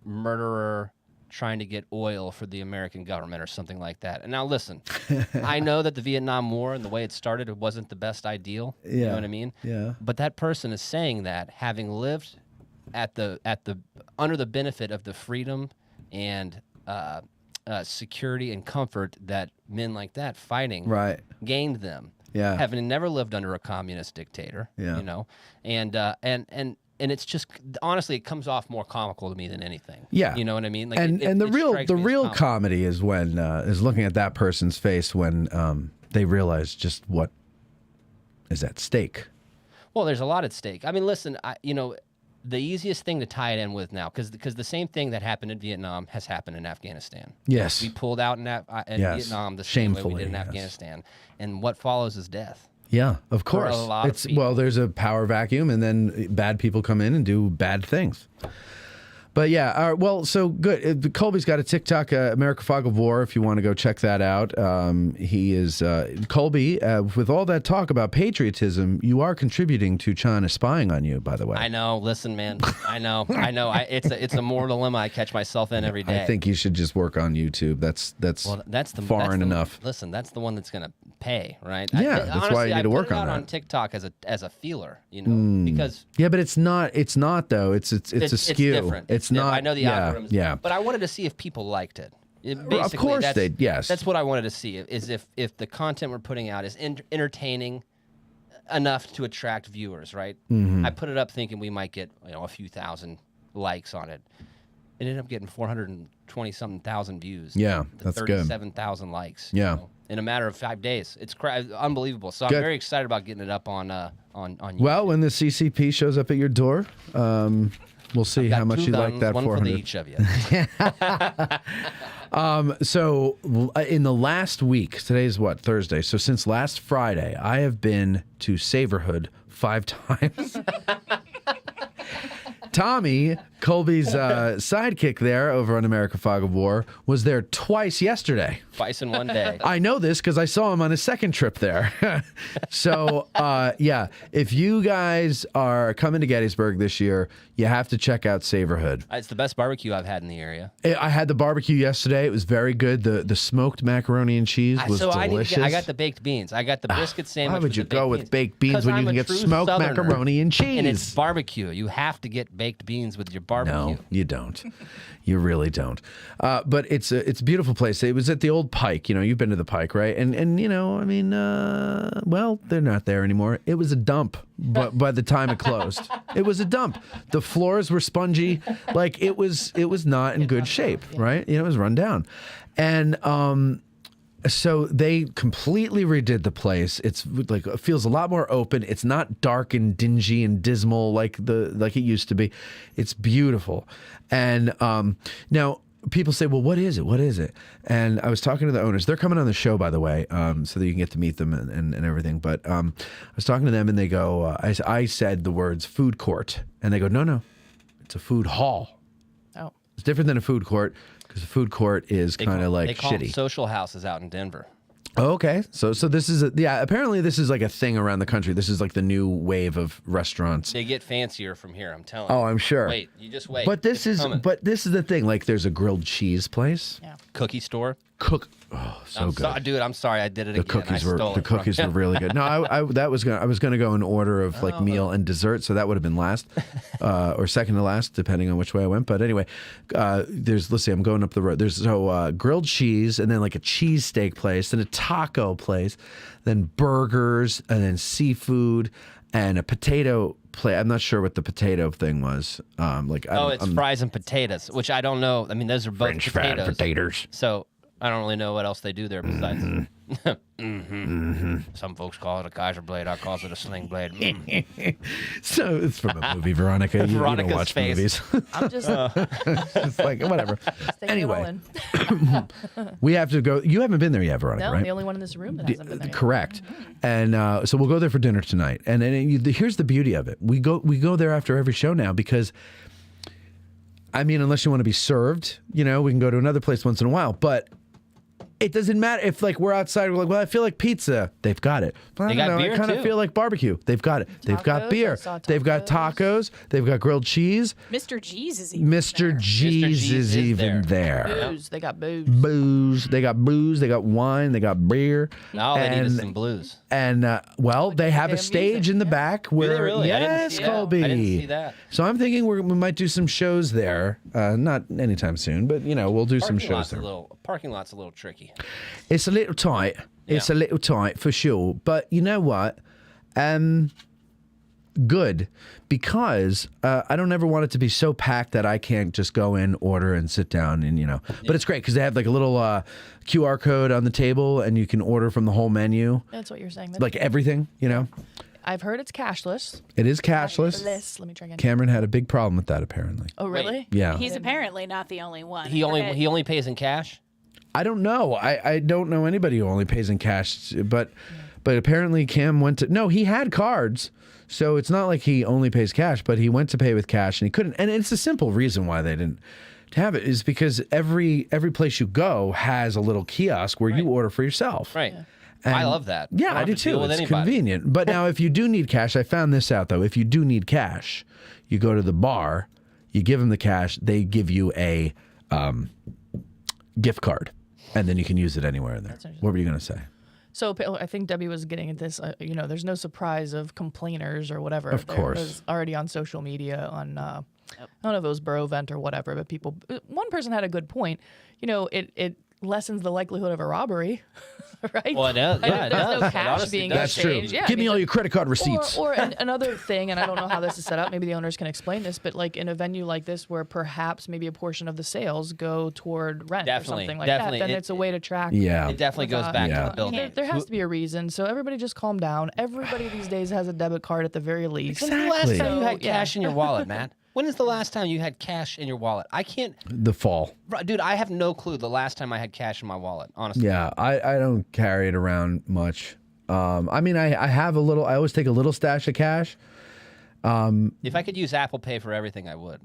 murderer trying to get oil for the American government or something like that. And now listen, I know that the Vietnam War and the way it started, it wasn't the best ideal. Yeah. You know what I mean? Yeah. But that person is saying that having lived at the under the benefit of the freedom and security and comfort that men like that fighting gained them. Yeah. Having never lived under a communist dictator. Yeah. You know, and it's just honestly, it comes off more comical to me than anything. Yeah, you know what I mean. Like, and the real comedy is when is looking at that person's face when they realize just what is at stake. Well, there's a lot at stake. I mean, listen, the easiest thing to tie it in with now, because the same thing that happened in Vietnam has happened in Afghanistan. Yes, we pulled out in Vietnam the same way we did in Afghanistan, and what follows is death. Yeah, of course. There's a power vacuum, and then bad people come in and do bad things. But yeah, so good. Colby's got a TikTok, America Fog of War, if you want to go check that out. He is, Colby, with all that talk about patriotism, you are contributing to China spying on you, by the way. I know. Listen, man. I know. It's a moral dilemma I catch myself in every day. I think you should just work on YouTube. That's enough. Listen, that's the one that's going to pay, right? Yeah, that's why you need to work on that. I put it out on TikTok as a feeler, because... Yeah, but it's not though. It's askew. It's different. It's not. I know the algorithms. Yeah. But I wanted to see if people liked it. Basically, of course they. Yes. That's what I wanted to see. Is if the content we're putting out is entertaining enough to attract viewers, right? Mm-hmm. I put it up thinking we might get a few thousand likes on it. It ended up getting 420-something thousand views. Yeah, that's good. 37,000 likes. Yeah. In a matter of 5 days. It's unbelievable. So Good. I'm very excited about getting it up on YouTube. Well, when the CCP shows up at your door, we'll see how much you like that. One 400. for each of you. So in the last week, today's what, Thursday? So since last Friday, I have been to Savorhood 5 times. Tommy, Colby's sidekick there over on America Fog of War, was there twice yesterday. Twice in one day. I know this because I saw him on his second trip there. So, if you guys are coming to Gettysburg this year, you have to check out Savorhood. It's the best barbecue I've had in the area. I had the barbecue yesterday. It was very good. The smoked macaroni and cheese was delicious. I got the baked beans. I got the brisket sandwich. Why would you go with baked beans when you can get smoked macaroni and cheese? And it's barbecue. You have to get baked beans with your barbecue. No, you don't. You really don't. But it's a beautiful place. It was at the old Pike. You've been to the Pike, right? And they're not there anymore. It was a dump. But by the time it closed, it was a dump. The floors were spongy. Like it was not in good shape, right? It was run down. And so they completely redid the place. It's like it feels a lot more open. It's not dark and dingy and dismal like it used to be. It's beautiful. And now people say, well, what is it? What is it? And I was talking to the owners. They're coming on the show, by the way, so that you can get to meet them and everything. But I was talking to them, and they go, I said the words food court. And they go, no, it's a food hall. Oh. It's different than a food court, because a food court is kind of like they call them shitty. social houses out in Denver. Oh, okay. So this is apparently this is like a thing around the country. This is like the new wave of restaurants. They get fancier from here, I'm telling you. Oh, I'm sure. Wait, you just wait. But this is the thing. Like there's a grilled cheese place. Yeah. Cookie store. Oh, so good. Dude, I'm sorry, I did it again. The cookies were really good. No, I was gonna go in order of like meal and dessert, so that would have been last, or second to last, depending on which way I went. But anyway, let's see, I'm going up the road. There's grilled cheese, and then like a cheesesteak place, then a taco place, then burgers, and then seafood, and a potato plate. I'm not sure what the potato thing was. It's fries and potatoes, which I don't know. I mean, those are both French fried potatoes. So I don't really know what else they do there besides Some folks call it a Kaiser blade. I call it a sling blade. So it's from a movie, Veronica. You don't watch movies. I'm just It's like, whatever. taking it all in. We have to go. You haven't been there yet, Veronica, No, I'm right? the only one in this room that hasn't been there yet. Correct. And so we'll go there for dinner tonight. And then here's the beauty of it. We go there after every show now because, I mean, unless you want to be served, we can go to another place once in a while. But it doesn't matter if we're outside. We're like, well, I feel like pizza. They've got it. Well, I They don't got know. beer, I kind of too. feel like barbecue. They've got it. They've got Tacos, beer. I saw They've got tacos. They've got grilled cheese. Mr. G's is even Mr. G's is even there. Booze. They got booze. Booze. They got booze. They got wine. They got beer. All they need is some blues. And they have a damn stage music, in the back where they really? I didn't yes, see that. Colby. I didn't see that. So I'm thinking we might do some shows there. Not anytime soon, but we'll do some shows there. Parking lot's a little tricky. It's a little tight. It's a little tight for sure. But you know what? Good, because I don't ever want it to be so packed that I can't just go in, order, and sit down, and But it's great because they have like a little QR code on the table, and you can order from the whole menu. That's what you're saying. Like everything, I've heard it's cashless. It is cashless. Let me try again. Cameron had a big problem with that, apparently. Oh, really? Yeah. He's apparently not the only one. He only pays in cash. I don't know. I don't know anybody who only pays in cash, but apparently Cam went to. No, he had cards, so it's not like he only pays cash. But he went to pay with cash, and he couldn't. And it's a simple reason why they didn't have it is because every place you go has a little kiosk where you order for yourself. Right. And I love that. Yeah, don't I have do to deal too. with It's anybody. convenient. But now, if you do need cash, I found this out though. If you do need cash, you go to the bar, you give them the cash, they give you a gift card, and then you can use it anywhere in there. What were you going to say? So I think Debbie was getting at this. There's no surprise of complainers or whatever. Of course. It was already on social media on, I don't know if it was Borough Vent or whatever, but people, one person had a good point. It lessens the likelihood of a robbery, right? Well, it does. Yeah, it There's does. no It cash honestly being does. That's true. exchanged. Yeah, Give me all your credit card receipts. Or another thing, and I don't know how this is set up. Maybe the owners can explain this, but like in a venue like this, where perhaps maybe a portion of the sales go toward rent Definitely, or something like definitely. that, then it's a way to track. Yeah. It definitely goes back to the building. There has to be a reason. So everybody just calm down. Everybody these days has a debit card at the very least. When's the last time you had Yeah. cash in your wallet, Matt? When is the last time you had cash in your wallet? I can't. The fall. Dude, I have no clue the last time I had cash in my wallet, honestly. Yeah, I don't carry it around much. I mean, I have a little. I always take a little stash of cash. If I could use Apple Pay for everything, I would.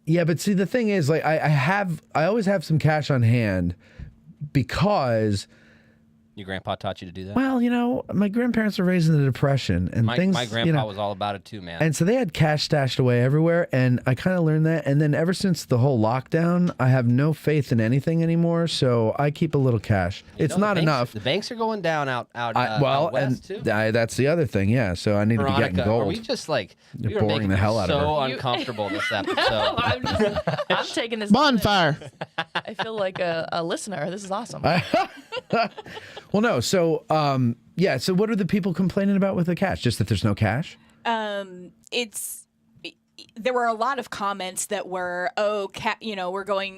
Yeah, but see, the thing is, like, I always have some cash on hand because, Your grandpa taught you to do that? well, my grandparents were raised in the Depression, and My things. grandpa was all about it too, man. And so they had cash stashed away everywhere, and I kind of learned that. And then ever since the whole lockdown, I have no faith in anything anymore. So I keep a little cash. It's not enough. The banks are going down out Well, west, and too. that's the other thing. Yeah, so I need to be Veronica, getting gold. are we just like You're we are boring making the hell you out of so her. uncomfortable this episode. I'm taking this Bonfire. I feel like a listener. This is awesome. Well, no. So, yeah. So, what are the people complaining about with the cash? Just that there's no cash? There were a lot of comments that were, we're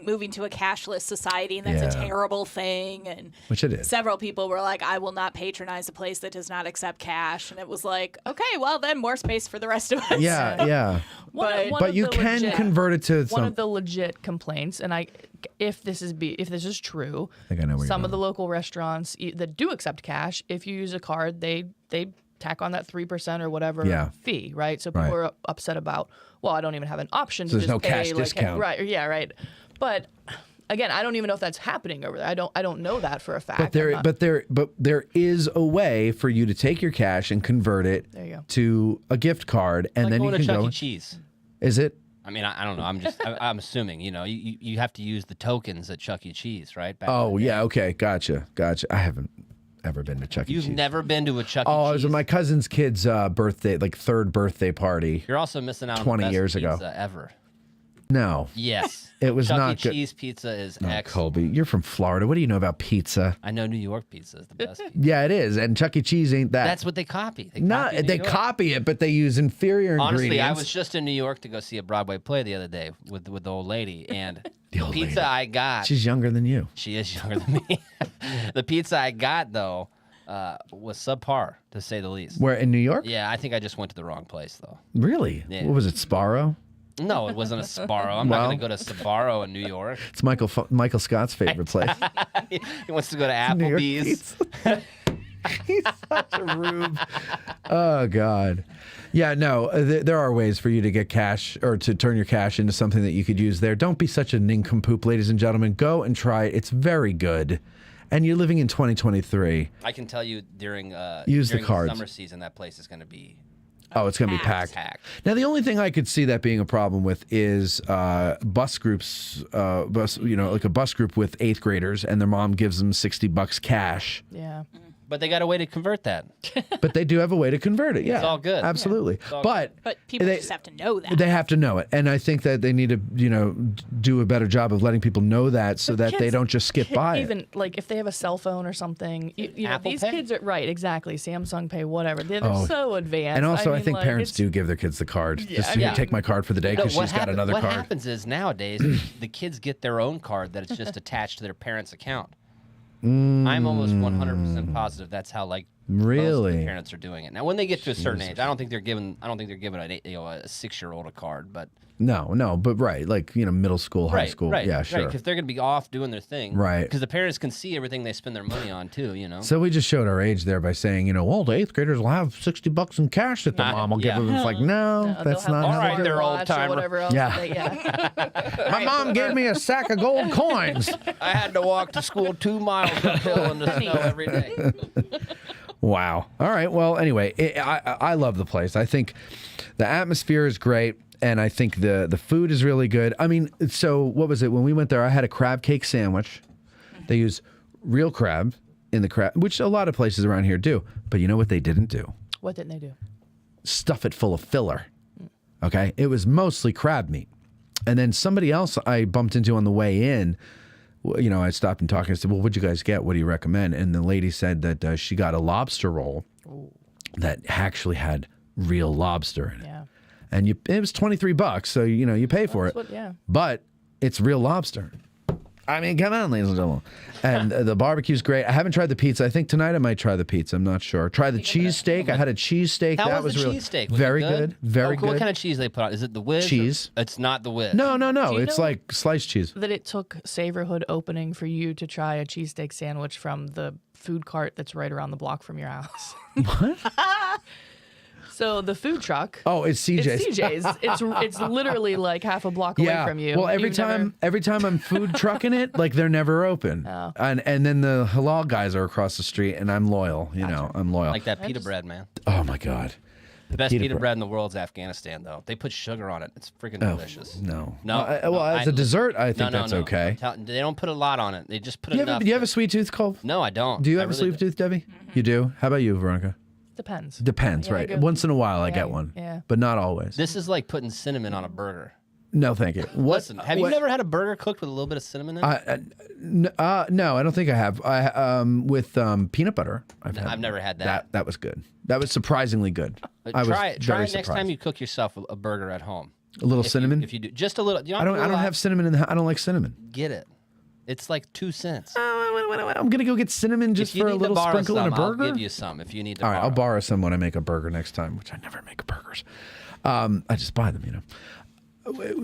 moving to a cashless society, and that's a Yeah. terrible thing. And Which it is. Several people were like, I will not patronize a place that does not accept cash. And it was like, okay, well then more space for the rest of us. Yeah, yeah. One But of you the can legit- convert it to one some. of the legit complaints, and if this is true, I think I know where some you're of the local restaurants that do accept cash, if you use a card, they tack on that 3% or whatever Yeah. fee, right? So people are upset about, well, I don't even have an option So to there's just no pay, cash like, discount. right? Yeah, right. But again, I don't even know if that's happening over there. I don't know that for a fact. But there is a way for you to take your cash and convert it There you go. to a gift card, and Like then you going can to Chuck go. E. Cheese. Is it? I mean, I don't know. I'm assuming. You have to use the tokens at Chuck E. Cheese, right? Back Oh in the day. yeah. Okay. Gotcha. I haven't ever been to Chuck E. You've Cheese. never been to a Chuck E. Oh, Cheese. it was at my cousin's kid's birthday, like third birthday party. You're also missing out on 20 the best years ago. pizza ever. No. Yes. It was Chuck not E. good. Cheese pizza is No, excellent. Colby, you're from Florida. What do you know about pizza? I know New York pizza is the best pizza. Yeah, it is. And Chuck E. Cheese ain't that. That's what they copy. They They copy it, but they use inferior Honestly, ingredients. I was just in New York to go see a Broadway play the other day with the old lady, and The old pizza lady. I got. She's younger than you. She is younger than me. The pizza I got though was subpar to say the least. Where in New York? Yeah, I think I just went to the wrong place though. Really? Yeah. What was it? Sparrow? No, it wasn't a Sbarro. I'm not going to go to Sbarro in New York. It's Michael Scott's favorite place. He wants to go to New York Applebee's. He's such a rube. Oh God. Yeah, no. There are ways for you to get cash or to turn your cash into something that you could use there. Don't be such a nincompoop, ladies and gentlemen. Go and try it. It's very good. And you're living in 2023. I can tell you during Use the during cards. summer season, that place is going to be Oh, it's going to be packed. Now, the only thing I could see that being a problem with is bus groups, like a bus group with 8th graders, and their mom gives them $60 cash. Yeah. But they got a way to convert that. But they do have a way to convert it. Yeah, It's all good. Absolutely. It's all But people just have to know that. they have to know it, and I think that they need to, do a better job of letting people know that, so that they Kids don't just skip by it. Even like if they have a cell phone or something, you know, Apple these Pay? kids are right, exactly. Samsung Pay, whatever. They're Oh. so advanced. And also, I mean, think like, parents it's- do give their kids the card. Just I mean- take my card for the day No, because what she's got happen- another what card. happens is nowadays the kids get their own card that it's just attached to their parents' account. I'm almost 100% positive that's how most of Really? the parents are doing it. Now, when they get to a certain age, I don't think they're giving a 6-year-old a card, but No, but right, like middle school, high school, yeah, sure. because they're going to be off doing their thing, Right. Because the parents can see everything they spend their money on too, So we just showed our age there by saying, well, the 8th graders will have $60 in cash that the mom will give them. It's like, no, that's not how right, they they're old Watch or timer. whatever else. Yeah. My mom gave me a sack of gold coins. I had to walk to school 2 miles uphill in the snow every day. Wow. All right. Well, anyway, I love the place. I think the atmosphere is great, and I think the food is really good. I mean, so what was it? When we went there, I had a crab cake sandwich. They use real crab in the crab, which a lot of places around here do. But you know what they didn't do? What didn't they do? Stuff it full of filler. Okay? It was mostly crab meat. And then somebody else I bumped into on the way in, I stopped and talked. I said, well, what'd you guys get? What do you recommend? And the lady said that she got a lobster roll that actually had real lobster in it. Yeah. And it was $23, so you pay for it. Yeah. But it's real lobster. I mean, come on, ladies and gentlemen. And the barbecue's great. I haven't tried the pizza. I think tonight I might try the pizza. I'm not sure. Try the cheesesteak. I had a cheesesteak. How that was the really cheesesteak? Was very it good. Very good. What kind of cheese they put on? Is it the whiz? Cheese. It's not the whiz. No. Do you It's know- like sliced cheese. That it took Savorhood opening for you to try a cheesesteak sandwich from the food cart that's right around the block from your house. What? So the food truck. Oh, it's CJ's. It's CJ's. It's literally like half a block away from you. Well, every You've time I'm food trucking it, like they're never open. Oh. And then the halal guys are across the street, and I'm loyal. I'm loyal. Like that pita bread, man. Oh my God. The best Pita pita bread. bread in the world is Afghanistan, though. They put sugar on it. It's freaking delicious. No. No. As a dessert, I think that's okay. They don't put a lot on it. They just put Do you enough. have a sweet tooth, Cole? No, I don't. Do you I have a really sweet tooth, Debbie? You do? How about you, Veronica? Depends. Depends, Yeah, right. good. Once in a while I get one. Yeah. But not always. This is like putting cinnamon on a burger. No, thank you. Listen, have you never had a burger cooked with a little bit of cinnamon in it? No, I don't think I have. With peanut butter. I've never had that. That was good. That was surprisingly good. Try it very next time surprised. you cook yourself a burger at home. A little cinnamon? If you do just a little. I don't have cinnamon in the house. I don't like cinnamon. Get it. It's like 2 cents. I'm gonna go get cinnamon just If you for a need to little borrow sprinkle in a some, burger. I'll give you some if you need to. All right, borrow. I'll borrow some when I make a burger next time, which I never make burgers. I just buy them,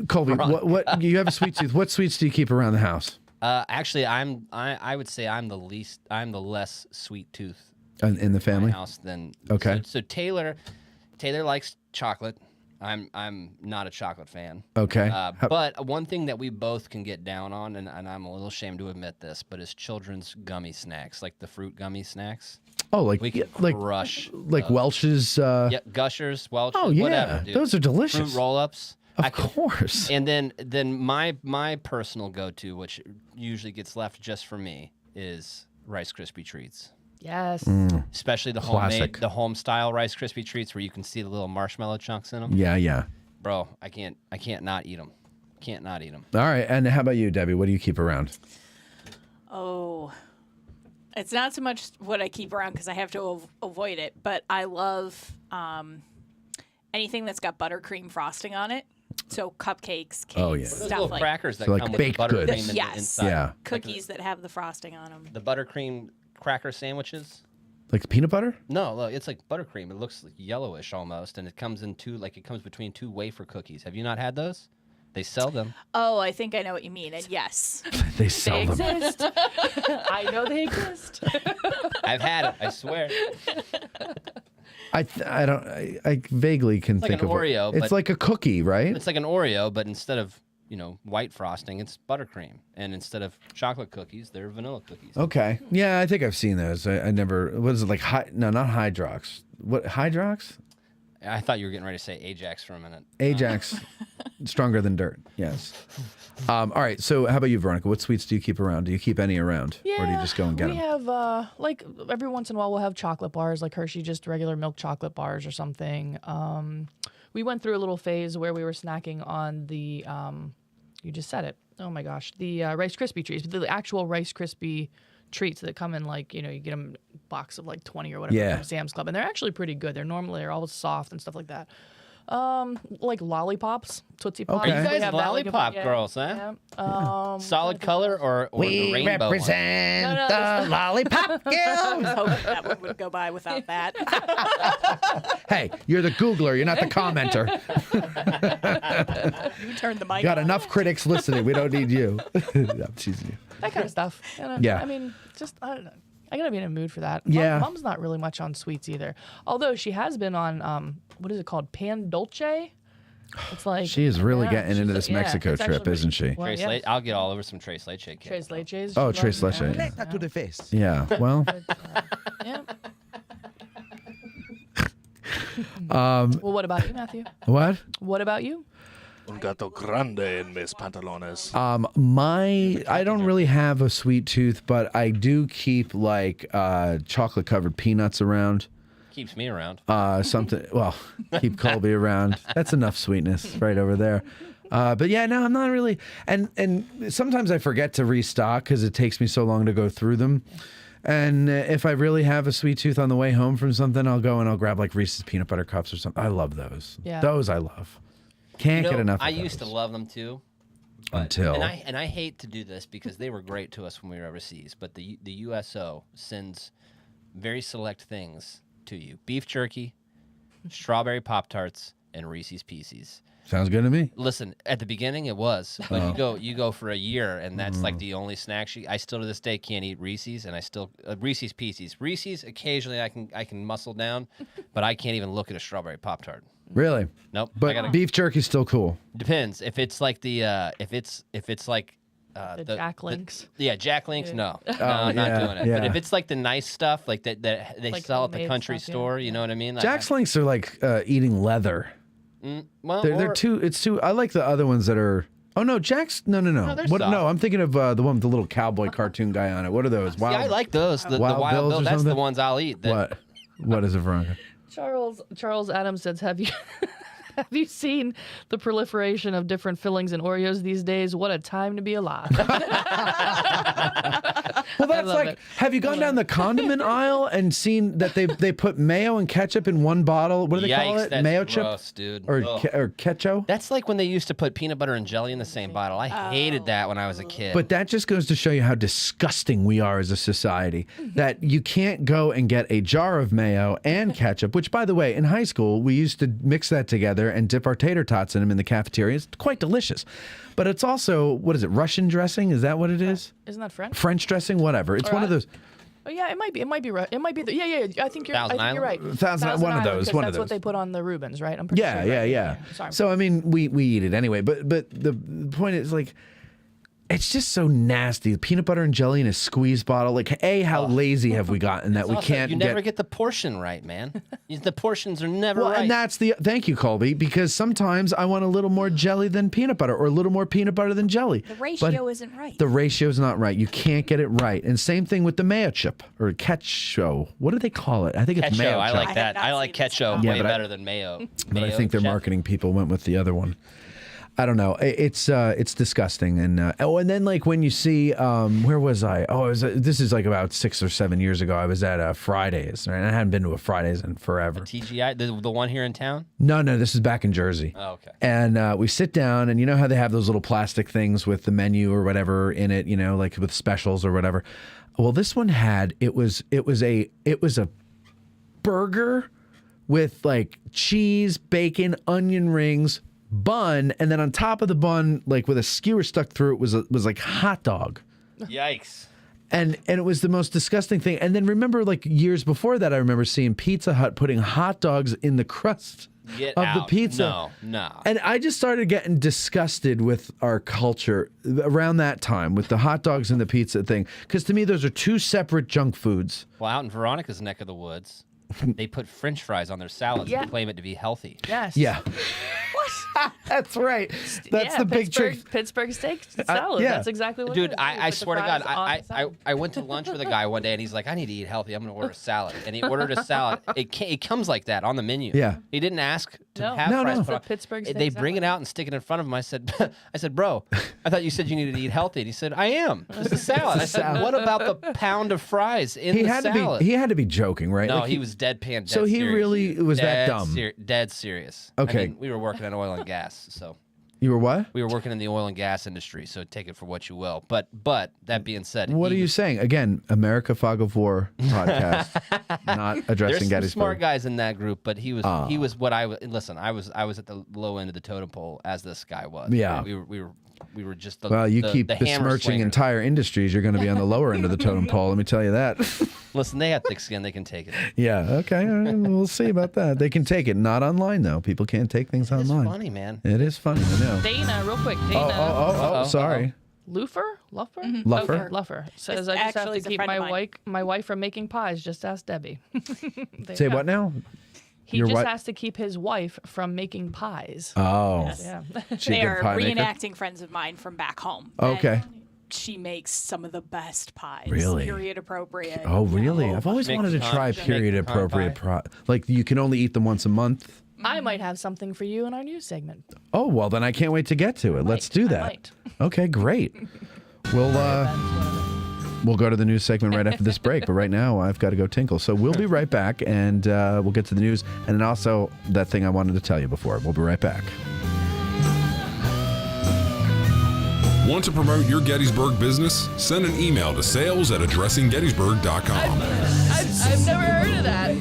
Colby, what you have a sweet tooth. What sweets do you keep around the house? Actually, I would say I'm the less sweet tooth In the family? my house than Okay. So Taylor likes chocolate. I'm not a chocolate fan. Okay. But one thing that we both can get down on, and I'm a little ashamed to admit this, but is children's gummy snacks, like the fruit gummy snacks. Oh, like We can crush like those. Welch's. Yeah, Gushers, Welch's. Oh, yeah. Whatever, dude. Those are delicious. Fruit roll-ups. Of course. And then my personal go-to, which usually gets left just for me, is Rice Krispie treats. Yes. Especially the Classic. homemade, the home style Rice Krispie treats where you can see the little marshmallow chunks in them. Yeah. Bro, I can't not eat them. Can't not eat them. All right. And how about you, Debbie? What do you keep around? Oh, it's not so much what I keep around because I have to avoid it, but I love anything that's got buttercream frosting on it. So cupcakes, cakes, Oh, yeah. Those stuff little like crackers that So, like, come with baked the buttercream goods. in Yes. the inside. Yeah. cookies that have the frosting on them. The buttercream cracker sandwiches. Like peanut butter? No, look, it's like buttercream. It looks like yellowish almost, and it comes in it comes between two wafer cookies. Have you not had those? They sell them. Oh, I think I know what you mean. And yes, They sell They them. exist. I know they exist. I've had it. I swear. I vaguely can It's like think an of Oreo, It's but- like a cookie, right? It's like an Oreo, but instead of white frosting, it's buttercream, and instead of chocolate cookies, they're vanilla cookies. Okay. Yeah, I think I've seen those. I never. What is it like? No, not Hydrox. What Hydrox? I thought you were getting ready to say Ajax for a minute. Ajax, stronger than dirt. Yes. All right. So, how about you, Veronica? What sweets do you keep around? Do you keep any around, or do you just go and get we them? have like every once in a while we'll have chocolate bars, like Hershey, just regular milk chocolate bars or something. We went through a little phase where we were snacking on the you just said it. Oh my gosh, the Rice Krispie treats, but the actual Rice Krispie treats that come in like you get them a box of like 20 or whatever Yeah. from Sam's Club, and they're actually pretty good. They're always soft and stuff like that. Like lollipops, Tootsie Pops. Okay. You We guys have that, like, lollipop girls, huh? Yeah. Solid color or the rainbow one? No, the lollipop I was hoping that one would go by without that. Hey, you're the Googler. You're not the commenter. You turned the mic Got on. enough critics listening. We don't need you. I'm teasing you. That kind of stuff. Yeah. I mean, just I don't know. I gotta be in a mood for that. Yeah. Mom's not really much on sweets either. Although she has been on what is it called? Pan Dolce. It's like She is really yeah, getting she's into like- this yeah, Mexico it's actually trip, isn't she? Well, Trace yeah. Leche- I'll get all over some Trace Leche cake. Trace Leches. Oh, she Trace loves Leche. that. That to the face. Yeah. Well. Yeah. Well, what about you, Matthew? what? What about you? Un gato grande en mis pantalones. I don't really have a sweet tooth, but I do keep like chocolate covered peanuts around. Keeps me around. Something. Well, keep Colby around. That's enough sweetness right over there. But yeah, no, I'm not really. And sometimes I forget to restock because it takes me so long to go through them. And if I really have a sweet tooth on the way home from something, I'll go and I'll grab like Reese's peanut butter cups or something. I love those. Yeah. Those I love. Can't get enough. I of used to those. love them too. Until. And I hate to do this because they were great to us when we were overseas, but the USO sends very select things to you: beef jerky, strawberry Pop-Tarts, and Reese's Pieces. Sounds good to me. Listen, at the beginning it was, but you go for a year, and that's Mm. like the only snack. I still to this day can't eat Reese's, and I still Reese's Pieces. Reese's occasionally I can muscle down, but I can't even look at a strawberry Pop-Tart. Really? Nope. But beef jerky's still cool. Depends if it's like the if it's like The Jack Links. Jack Links. No, Oh, not yeah, doing it. But yeah. if it's like the nice stuff, like that they Like sell at the homemade country stuff, yeah. store, you know what I mean? Jack Links are like eating leather. Well, They're too. It's too. I like the other ones that are. Oh no, Jack's. No. they're What? soft. No, I'm thinking of the one with the little cowboy cartoon guy on it. What are those? Yeah, I like those. The Wild Bills Bill. or That's the something? ones I'll eat. What? What is it, Veronica? Charles Adams says, have you seen the proliferation of different fillings in Oreos these days? What a time to be alive. Well, that's love like. it. Have you gone down the condiment aisle and seen that they put mayo and ketchup in one bottle? What do they call Yikes, it? that's Mayo gross, chip, dude. or Ugh. or ketchup? That's like when they used to put peanut butter and jelly in the same bottle. I hated that when I was a kid. But that just goes to show you how disgusting we are as a society. That you can't go and get a jar of mayo and ketchup, which, by the way, in high school, we used to mix that together and dip our tater tots in them in the cafeteria. It's quite delicious. But it's also, what is it, Russian dressing? Is that what it is? Isn't that French? French dressing? Whatever. It's Or one of I- those. Oh yeah, it might be. It might be right. It might be. Yeah. I think you're right. one of Island, those. 'cause One that's of what they those. put on the Reubens, right? I'm pretty Yeah, sure. yeah. Sorry. So I mean, we eat it anyway. But the point is, like, it's just so nasty. Peanut butter and jelly in a squeeze bottle. Like, how lazy have we gotten that we Also, can't you never get the portion right, man. The portions are never Well, right. and that's the thank you, Colby, because sometimes I want a little more jelly than peanut butter, or a little more peanut butter than jelly. The ratio isn't right. The ratio's not right. You can't get it right. And same thing with the mayo chip or ketchup. What do they call it? I think it's Ketchup, mayo. I like chip. that. I like ketchup Yeah, way but better than mayo. But I think their marketing people went with the other one. I don't know. It's disgusting. And and then like when you see where was I? This is like about 6 or 7 years ago. I was at Fridays, right? I hadn't been to a Fridays in forever. TGI, the one here in town? No, this is back in Jersey. Oh, okay. And we sit down, and you know how they have those little plastic things with the menu or whatever in it, like with specials or whatever. Well, this one had it was a burger with like cheese, bacon, onion rings, bun, and then on top of the bun, like with a skewer stuck through it, was like hot dog. Yikes. And it was the most disgusting thing. And then remember, like years before that, I remember seeing Pizza Hut putting hot dogs in the crust Get of out. the pizza. No. And I just started getting disgusted with our culture around that time with the hot dogs and the pizza thing. Because to me, those are two separate junk foods. Well, out in Veronica's neck of the woods, they put French fries on their salads and claim it to be healthy. Yes. Yeah. That's right. That's the big trick. Pittsburgh steak salad. yeah. That's exactly what Dude, it is. I Put the swear to God, fries on the salad. I went to lunch with a guy one day, and he's like, I need to eat healthy. I'm going to order a salad. And he ordered a salad. It comes like that on the menu. Yeah. He didn't ask to No. have No, fries no. put on. It's a Pittsburgh steak They bring salad. it out and stick it in front of him. I said, bro, I thought you said you needed to eat healthy. And he said, I am. It's a salad. I said, what about the pound of fries in the salad? He had to be joking, right? No, Like he was deadpan. So he serious. really was that dumb. Dead serious. Okay. I mean, we were working in oil and gas, so. You were what? We were working in the oil and gas industry, so take it for what you will. But that being said, What are you saying? Again, America Fog of War podcast, not addressing there's some Gettysburg. smart guys in that group, but he was what I was. Listen, I was at the low end of the totem pole as this guy was. Yeah. We were just the. Well, you the, keep the hammer besmirching swinger. entire industries, you're going to be on the lower end of the totem pole. Let me tell you that. Listen, they have thick skin; they can take it. Yeah. Okay. We'll see about that. They can take it, not online though. People can't take things online. It's funny, man. It is funny. I know. Dana, real quick. Dana. Oh, sorry. Luffer? Luffer? Okay, Luffer says, It's I just have actually to a keep friend of my wife from making pies. Just ask Debbie. There Say you go. what now? He Your just what? has to keep his wife from making pies. Oh. Yes. Yeah. She a They good are pie maker? reenacting friends of mine from back home. Okay. And she makes some of the best pies. Really? Period appropriate. Oh, really? I've always Make wanted to pecan- try make period pecan appropriate pie? like you can only eat them once a month. I might have something for you in our news segment. Oh, well then I can't wait to get to it. Let's do that. might. Okay, great. We'll go to the news segment right after this break, but right now I've got to go tinkle. So we'll be right back, and we'll get to the news, and then also that thing I wanted to tell you before. We'll be right back. Want to promote your Gettysburg business? Send an email to sales@addressinggettysburg.com. I've never heard of that.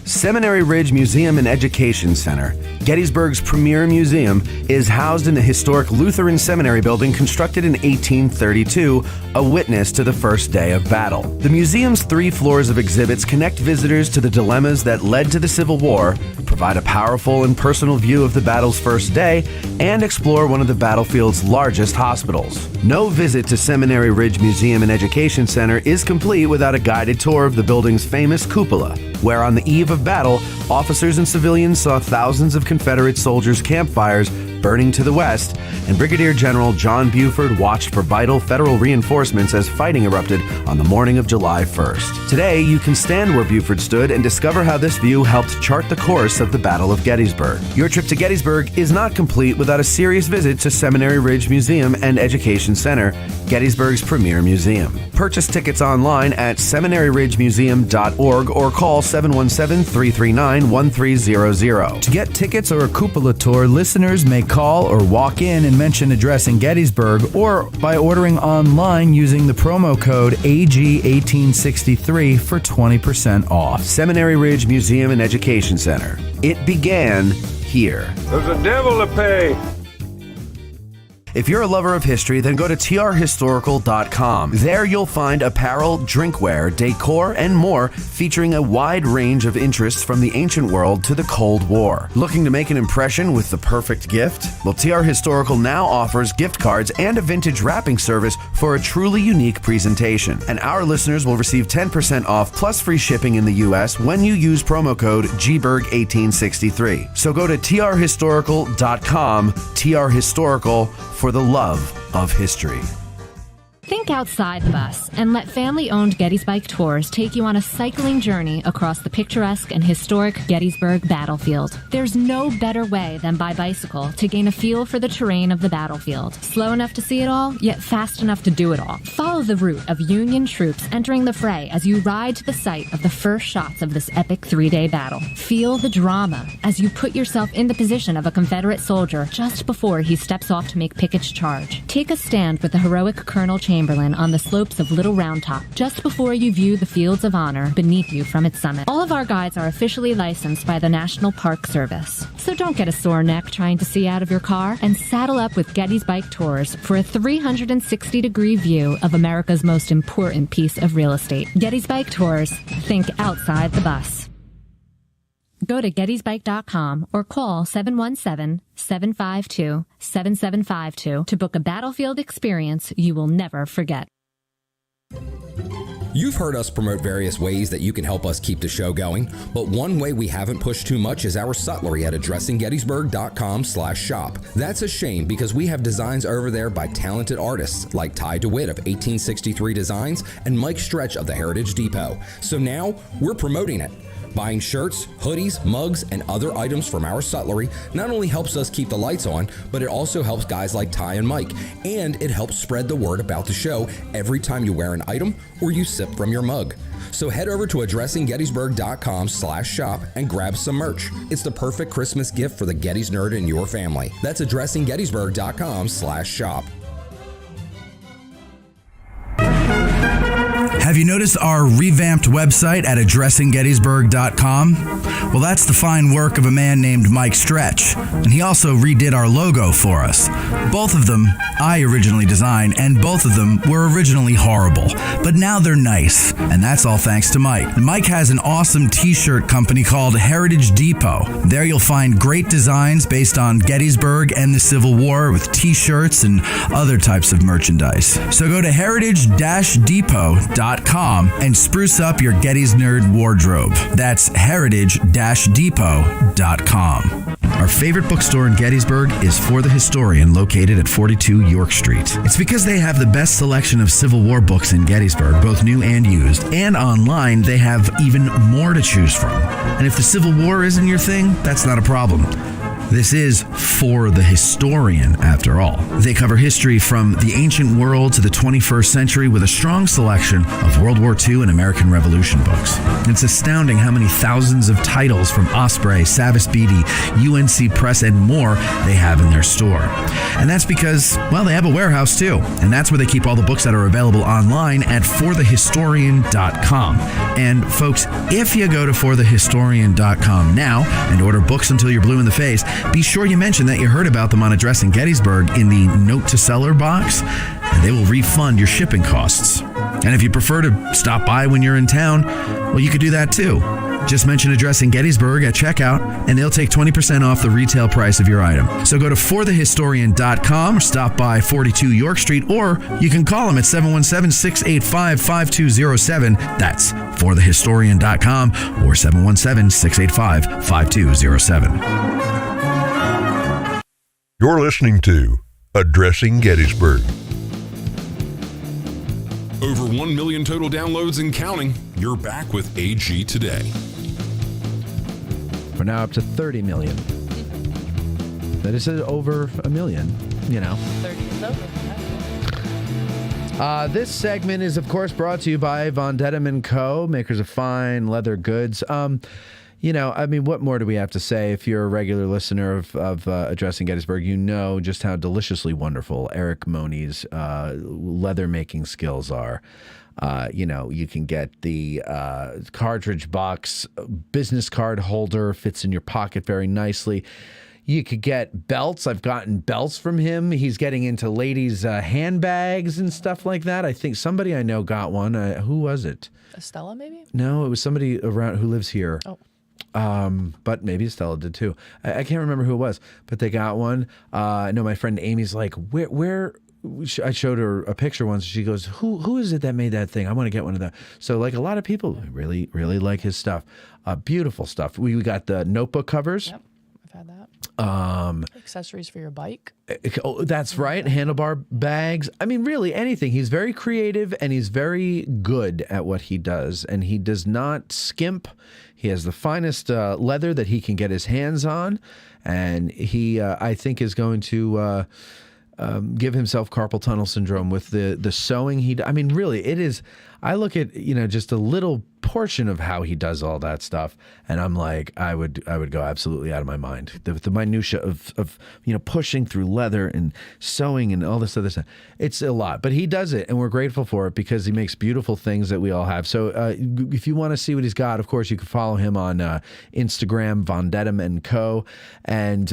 Seminary Ridge Museum and Education Center, Gettysburg's premier museum, is housed in the historic Lutheran Seminary building constructed in 1832, a witness to the first day of battle. The museum's 3 floors of exhibits connect visitors to the dilemmas that led to the Civil War, provide a powerful and personal view of the battle's first day, and explore one of the battlefield's largest hospitals. No visit to Seminary Ridge Museum and Education Center is complete without a guided tour of the building's famous cupola, where on the eve of battle, officers and civilians saw thousands of Confederate soldiers' campfires burning to the west, and Brigadier General John Buford watched for vital federal reinforcements as fighting erupted on the morning of July 1st. Today, you can stand where Buford stood and discover how this view helped chart the course of the Battle of Gettysburg. Your trip to Gettysburg is not complete without a serious visit to Seminary Ridge Museum and Education Center, Gettysburg's premier museum. Purchase tickets online at seminaryridgemuseum.org or call 717-339-1300. To get tickets or a cupola tour, listeners may call or walk in and mention addressing Gettysburg, or by ordering online using the promo code AG1863 for 20% off. Seminary Ridge Museum and Education Center. It began here. There's a devil to pay. If you're a lover of history, then go to trhistorical.com. There you'll find apparel, drinkware, decor, and more featuring a wide range of interests from the ancient world to the Cold War. Looking to make an impression with the perfect gift? Well, TR Historical now offers gift cards and a vintage wrapping service for a truly unique presentation. And our listeners will receive 10% off plus free shipping in the U.S. when you use promo code GBERG1863. So go to trhistorical.com, TR Historical, for the love of history. Think outside the bus and let family-owned Gettysburg Tours take you on a cycling journey across the picturesque and historic Gettysburg battlefield. There's no better way than by bicycle to gain a feel for the terrain of the battlefield. Slow enough to see it all, yet fast enough to do it all. Follow the route of Union troops entering the fray as you ride to the site of the first shots of this epic 3-day battle. Feel the drama as you put yourself in the position of a Confederate soldier just before he steps off to make Pickett's charge. Take a stand with the heroic Colonel Chamberlain on the slopes of Little Round Top, just before you view the fields of honor beneath you from its summit. All of our guides are officially licensed by the National Park Service. So don't get a sore neck trying to see out of your car and saddle up with Gettysburg Tours for a 360-degree view of America's most important piece of real estate. Gettysburg Tours. Think outside the bus. Go to gettysbike.com or call 717-752-7752 to book a battlefield experience you will never forget. You've heard us promote various ways that you can help us keep the show going, but one way we haven't pushed too much is our sutlery at addressinggettysburg.com/shop. That's a shame because we have designs over there by talented artists like Ty DeWitt of 1863 Designs and Mike Stretch of the Heritage Depot. So now we're promoting it. Buying shirts, hoodies, mugs, and other items from our sutlery not only helps us keep the lights on, but it also helps guys like Ty and Mike, and it helps spread the word about the show every time you wear an item or you sip from your mug. So head over to addressinggettysburg.com/shop and grab some merch. It's the perfect Christmas gift for the Gettys nerd in your family. That's addressinggettysburg.com/shop. Have you noticed our revamped website at addressinggettysburg.com? Well, that's the fine work of a man named Mike Stretch, and he also redid our logo for us. Both of them I originally designed, and both of them were originally horrible, but now they're nice, and that's all thanks to Mike. And Mike has an awesome t-shirt company called Heritage Depot. There you'll find great designs based on Gettysburg and the Civil War with t-shirts and other types of merchandise. So go to heritage-depot.com and spruce up your Gettys Nerd wardrobe. That's heritage-depot.com. Our favorite bookstore in Gettysburg is For the Historian, located at 42 York Street. It's because they have the best selection of Civil War books in Gettysburg, both new and used, and online they have even more to choose from. And if the Civil War isn't your thing, that's not a problem. This is For the Historian, after all. They cover history from the ancient world to the 21st century with a strong selection of World War II and American Revolution books. It's astounding how many thousands of titles from Osprey, Savas Beatty, UNC Press, and more they have in their store. And that's because, well, they have a warehouse too. And that's where they keep all the books that are available online at forthehistorian.com. And folks, if you go to forthehistorian.com now and order books until you're blue in the face, be sure you mention that you heard about them on Addressing Gettysburg in the Note to Seller box, and they will refund your shipping costs. And if you prefer to stop by when you're in town, well, you could do that too. Just mention Addressing Gettysburg at checkout, and they'll take 20% off the retail price of your item. So go to forthehistorian.com or stop by 42 York Street, or you can call them at 717-685-5207. That's forthehistorian.com or 717-685-5207. You're listening to Addressing Gettysburg. Over 1 million total downloads and counting. You're back with AG Today. We're now up to 30 million. That is over a million, you know. 30 is over. This segment is, of course, brought to you by Von Dedham & Co., makers of fine leather goods. You know, I mean, what more do we have to say? If you're a regular listener of Addressing Gettysburg, you know just how deliciously wonderful Eric Money's leather making skills are. You know, you can get the cartridge box business card holder, fits in your pocket very nicely. You could get belts. I've gotten belts from him. He's getting into ladies' handbags and stuff like that. I think somebody I know got one. Who was it? Estella, maybe? No, it was somebody around who lives here. Oh. But maybe Estella did too. I can't remember who it was, but they got one. I know my friend Amy's like, where? I showed her a picture once. She goes, who is it that made that thing? I want to get one of that. So like a lot of people really, really like his stuff. Beautiful stuff. We got the notebook covers. Yep, I've had that. Accessories for your bike. Oh, that's right. Handlebar bags. I mean, really anything. He's very creative and he's very good at what he does. And he does not skimp. He has the finest leather that he can get his hands on. And he, I think, is going to give himself carpal tunnel syndrome with the sewing. I mean, really, it is. I look at, just a little portion of how he does all that stuff, and I'm like, I would go absolutely out of my mind. The minutia of pushing through leather and sewing and all this other stuff. It's a lot, but he does it, and we're grateful for it because he makes beautiful things that we all have. So if you want to see what he's got, of course, you can follow him on Instagram, Vendettam & Co. And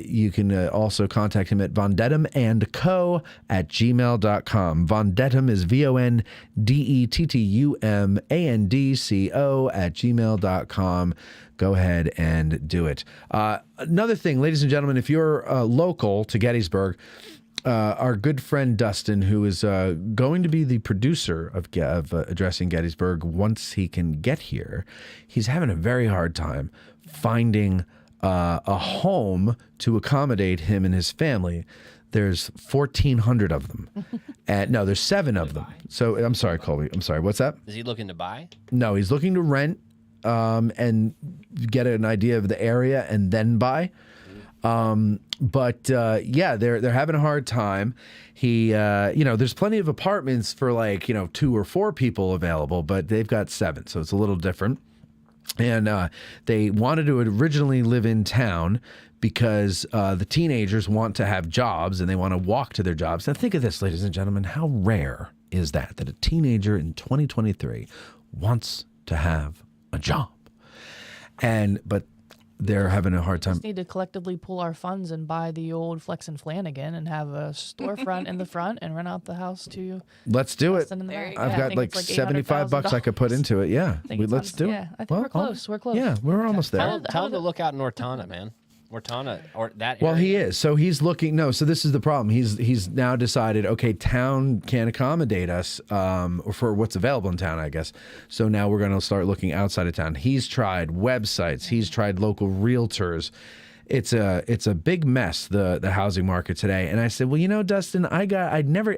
you can also contact him at vendettamandco@gmail.com. Vendettam is VONDETTUMANDCO@gmail.com. Go ahead and do it. Another thing, ladies and gentlemen, if you're local to Gettysburg, our good friend Dustin, who is going to be the producer of Addressing Gettysburg once he can get here, he's having a very hard time finding a home to accommodate him and his family. There's 1,400 of them. No, there's 7 of them. So I'm sorry, Colby. I'm sorry. What's that? Is he looking to buy? No, he's looking to rent and get an idea of the area and then buy. But they're having a hard time. He, there's plenty of apartments for 2 or 4 people available, but they've got 7, so it's a little different. And they wanted to originally live in town because the teenagers want to have jobs and they want to walk to their jobs. Now think of this, ladies and gentlemen, how rare is that a teenager in 2023 wants to have a job? But they're having a hard We time. just need to collectively pool our funds and buy the old Flex and Flanagan and have a storefront in the front and rent out the house to you. Let's do it. In the back. I've got I think it's $75 I could put into it. Yeah, let's do it. Yeah, I think we're close. We're close. Yeah, we're almost there. Tell him to look out in Ortona, man. Ortona, or that area. Well, he is. So he's looking. No, so this is the problem. He's now decided, okay, town can't accommodate us or for what's available in town, I guess. So now we're going to start looking outside of town. He's tried websites. He's tried local realtors. It's a big mess, the housing market today. And I said, well, Dustin, I never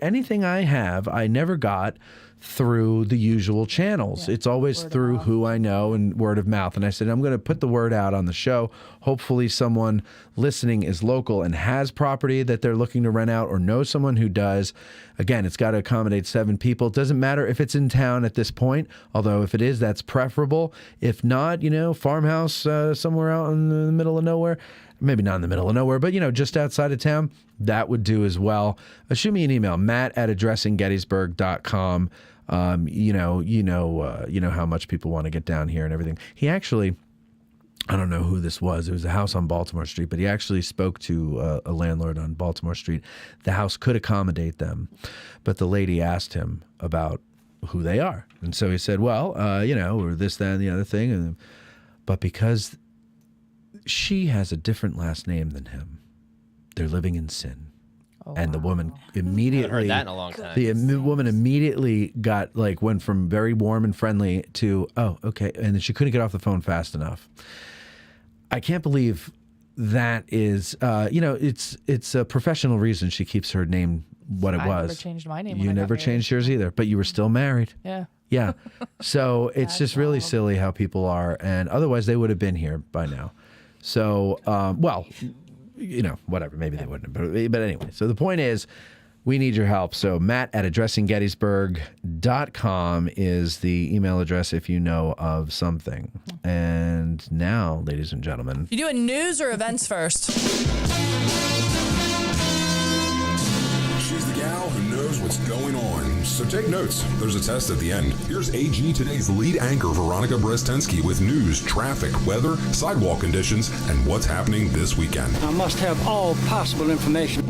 got through the usual channels. It's always through who I know and word of mouth. And I said, I'm going to put the word out on the show. Hopefully someone listening is local and has property that they're looking to rent out or knows someone who does. Again, it's got to accommodate 7 people. It doesn't matter if it's in town at this point, although if it is, that's preferable. If not, farmhouse somewhere out in the middle of nowhere. Maybe not in the middle of nowhere, but, just outside of town, that would do as well. Shoot me an email, matt@addressinggettysburg.com. You know how much people want to get down here and everything. He actually, I don't know who this was. It was a house on Baltimore Street, but he actually spoke to a landlord on Baltimore Street. The house could accommodate them, but the lady asked him about who they are. And so he said, well, or this, that, and the other thing. But because she has a different last name than him, they're living in sin. And the woman immediately, I haven't heard that in a long time. The woman immediately went from very warm and friendly to, oh, okay. And then she couldn't get off the phone fast enough. I can't believe that is, it's a professional reason she keeps her name what it was. I never changed my name. You never changed yours either, but you were still married. Yeah. Yeah. So it's just really silly how people are. And otherwise they would have been here by now. So, whatever, maybe they wouldn't have, but anyway, so the point is we need your help. So matt@addressinggettysburg.com is the email address if you know of something. And now, ladies and gentlemen, You doing news or events first? She's the gal who knows what's going on. So take notes. There's a test at the end. Here's AG Today's lead anchor, Veronica Brestensky, with news, traffic, weather, sidewalk conditions, and what's happening this weekend. I must have all possible information.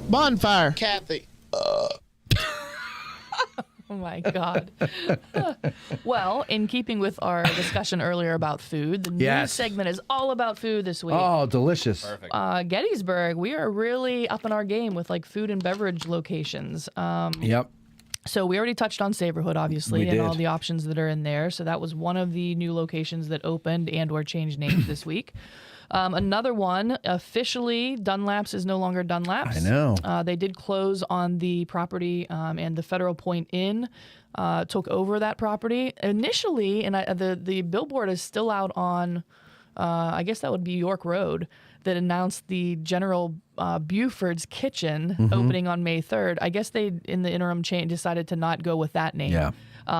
Bonfire. Kathy. Oh my God. Well, in keeping with our discussion earlier about food, the news segment is all about food this week. Oh, delicious. Perfect. Gettysburg, we are really up in our game with like food and beverage locations. Yep. So we already touched on Savorhood, obviously, We and did. all the options that are in there. So that was one of the new locations that opened and or changed names this week. Another one, officially, Dunlap's is no longer Dunlap's. I know. They did close on the property, and the Federal Point Inn took over that property. Initially, and the billboard is still out on, I guess that would be York Road, that announced the General Buford's Kitchen opening on May 3rd. I guess they, in the interim, decided to not go with that name. Yeah.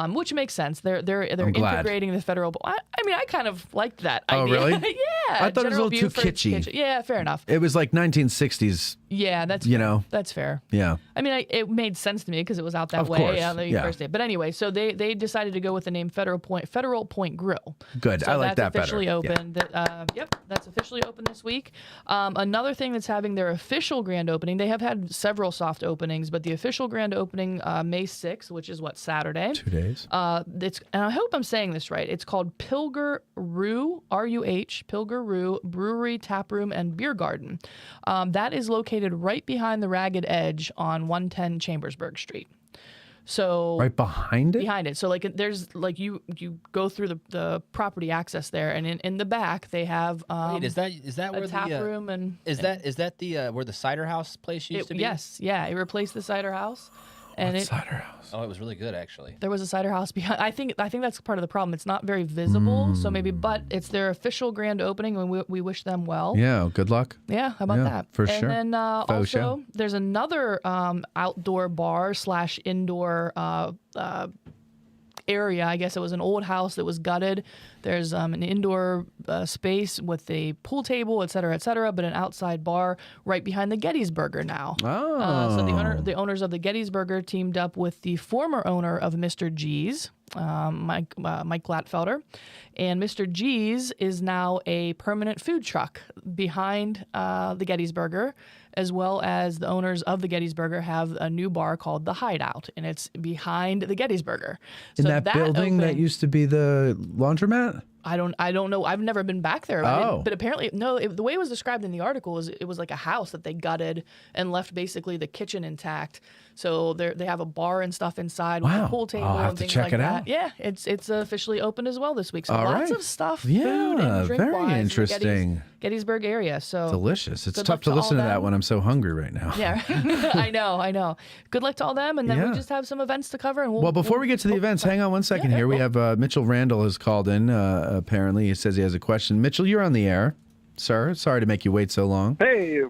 Which makes sense. They're I'm glad. integrating the federal. I mean, I kind of liked that Oh, idea. really? Yeah. I thought it was a little too Buford's kitschy. Kitchen. Yeah, fair enough. It was like 1960s. Yeah, that's You fair. know. That's fair. Yeah. I mean, it made sense to me because it was out that Of way course, on the yeah. first day. But anyway, so they decided to go with the name Federal Point Grill. Good. So I like that that's officially better. Yeah. open. Yep, that's officially open this week. Another thing that's having their official grand opening, they have had several soft openings, but the official grand opening May 6th, which is Saturday. 2 days. And I hope I'm saying this right. It's called Pilger Roo, R-U-H, Pilger Roo Brewery, Taproom, and Beer Garden. That is located right behind the Ragged Edge on 110 Chambersburg Street. So Right behind it? behind it. So there's you go through the property access there, and in the back they have Wait, is that where a tap room and is that the where the cider house place used to be? Yes, yeah, it replaced the cider house. And cider house? Oh, it was really good actually. There was a cider house behind. I think that's part of the problem. It's not very visible, so maybe. But it's their official grand opening, and we wish them well. Yeah, good luck. Yeah, how about Yeah, that? for and sure. then Faux also show. there's another outdoor bar / indoor area. I guess it was an old house that was gutted. There's an indoor space with a pool table, et cetera, but an outside bar right behind the Gettysburger now. Oh. So the owners of the Gettysburger teamed up with the former owner of Mr. G's, Mike Glatfelder, and Mr. G's is now a permanent food truck behind the Gettysburger, as well as the owners of the Gettysburger have a new bar called The Hideout, and it's behind the Gettysburger. In So that building that opened- used to be the laundromat? I don't know. I've never been back there. Oh. But apparently, no. The way it was described in the article is it was like a house that they gutted and left basically the kitchen intact. So they have a bar and stuff inside with Wow. a pool table I'll have and to things check like it that. out. Yeah, it's officially opened as well this week. So All lots right. of stuff. Yeah, food and drink very wise in the interesting. Gettysburg area. So Delicious. It's good tough luck to all listen to that them. when I'm so hungry right now. Yeah, I know. Good luck to all them, and then Yeah. we just have some events to cover. And Well, before we get to the events, hang on one second here. We have Mitchell Randall has called in, apparently. He says he has a question. Mitchell, you're on the air, sir. Sorry to make you wait so long. Hey,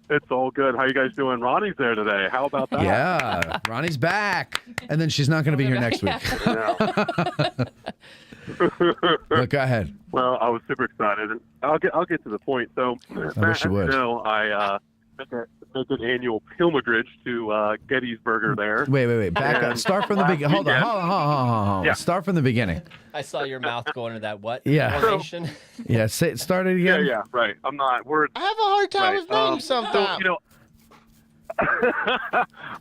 it's all good. How you guys doing? Ronnie's there today. How about that? Yeah, Ronnie's back. And then she's not going to be here next week. But go ahead. Well, I was super excited. I'll get to the point. So, Matt, wish you would. as know, I make an annual pilgrimage to Gettysburger there. Wait. Back up. And Start from the beginning. Hold on. Yeah. Start from the beginning. I saw your mouth going into that what? Yeah. Formation? Yeah, start it again. Yeah, right. I'm not. I have a hard time Right. with names sometimes. So,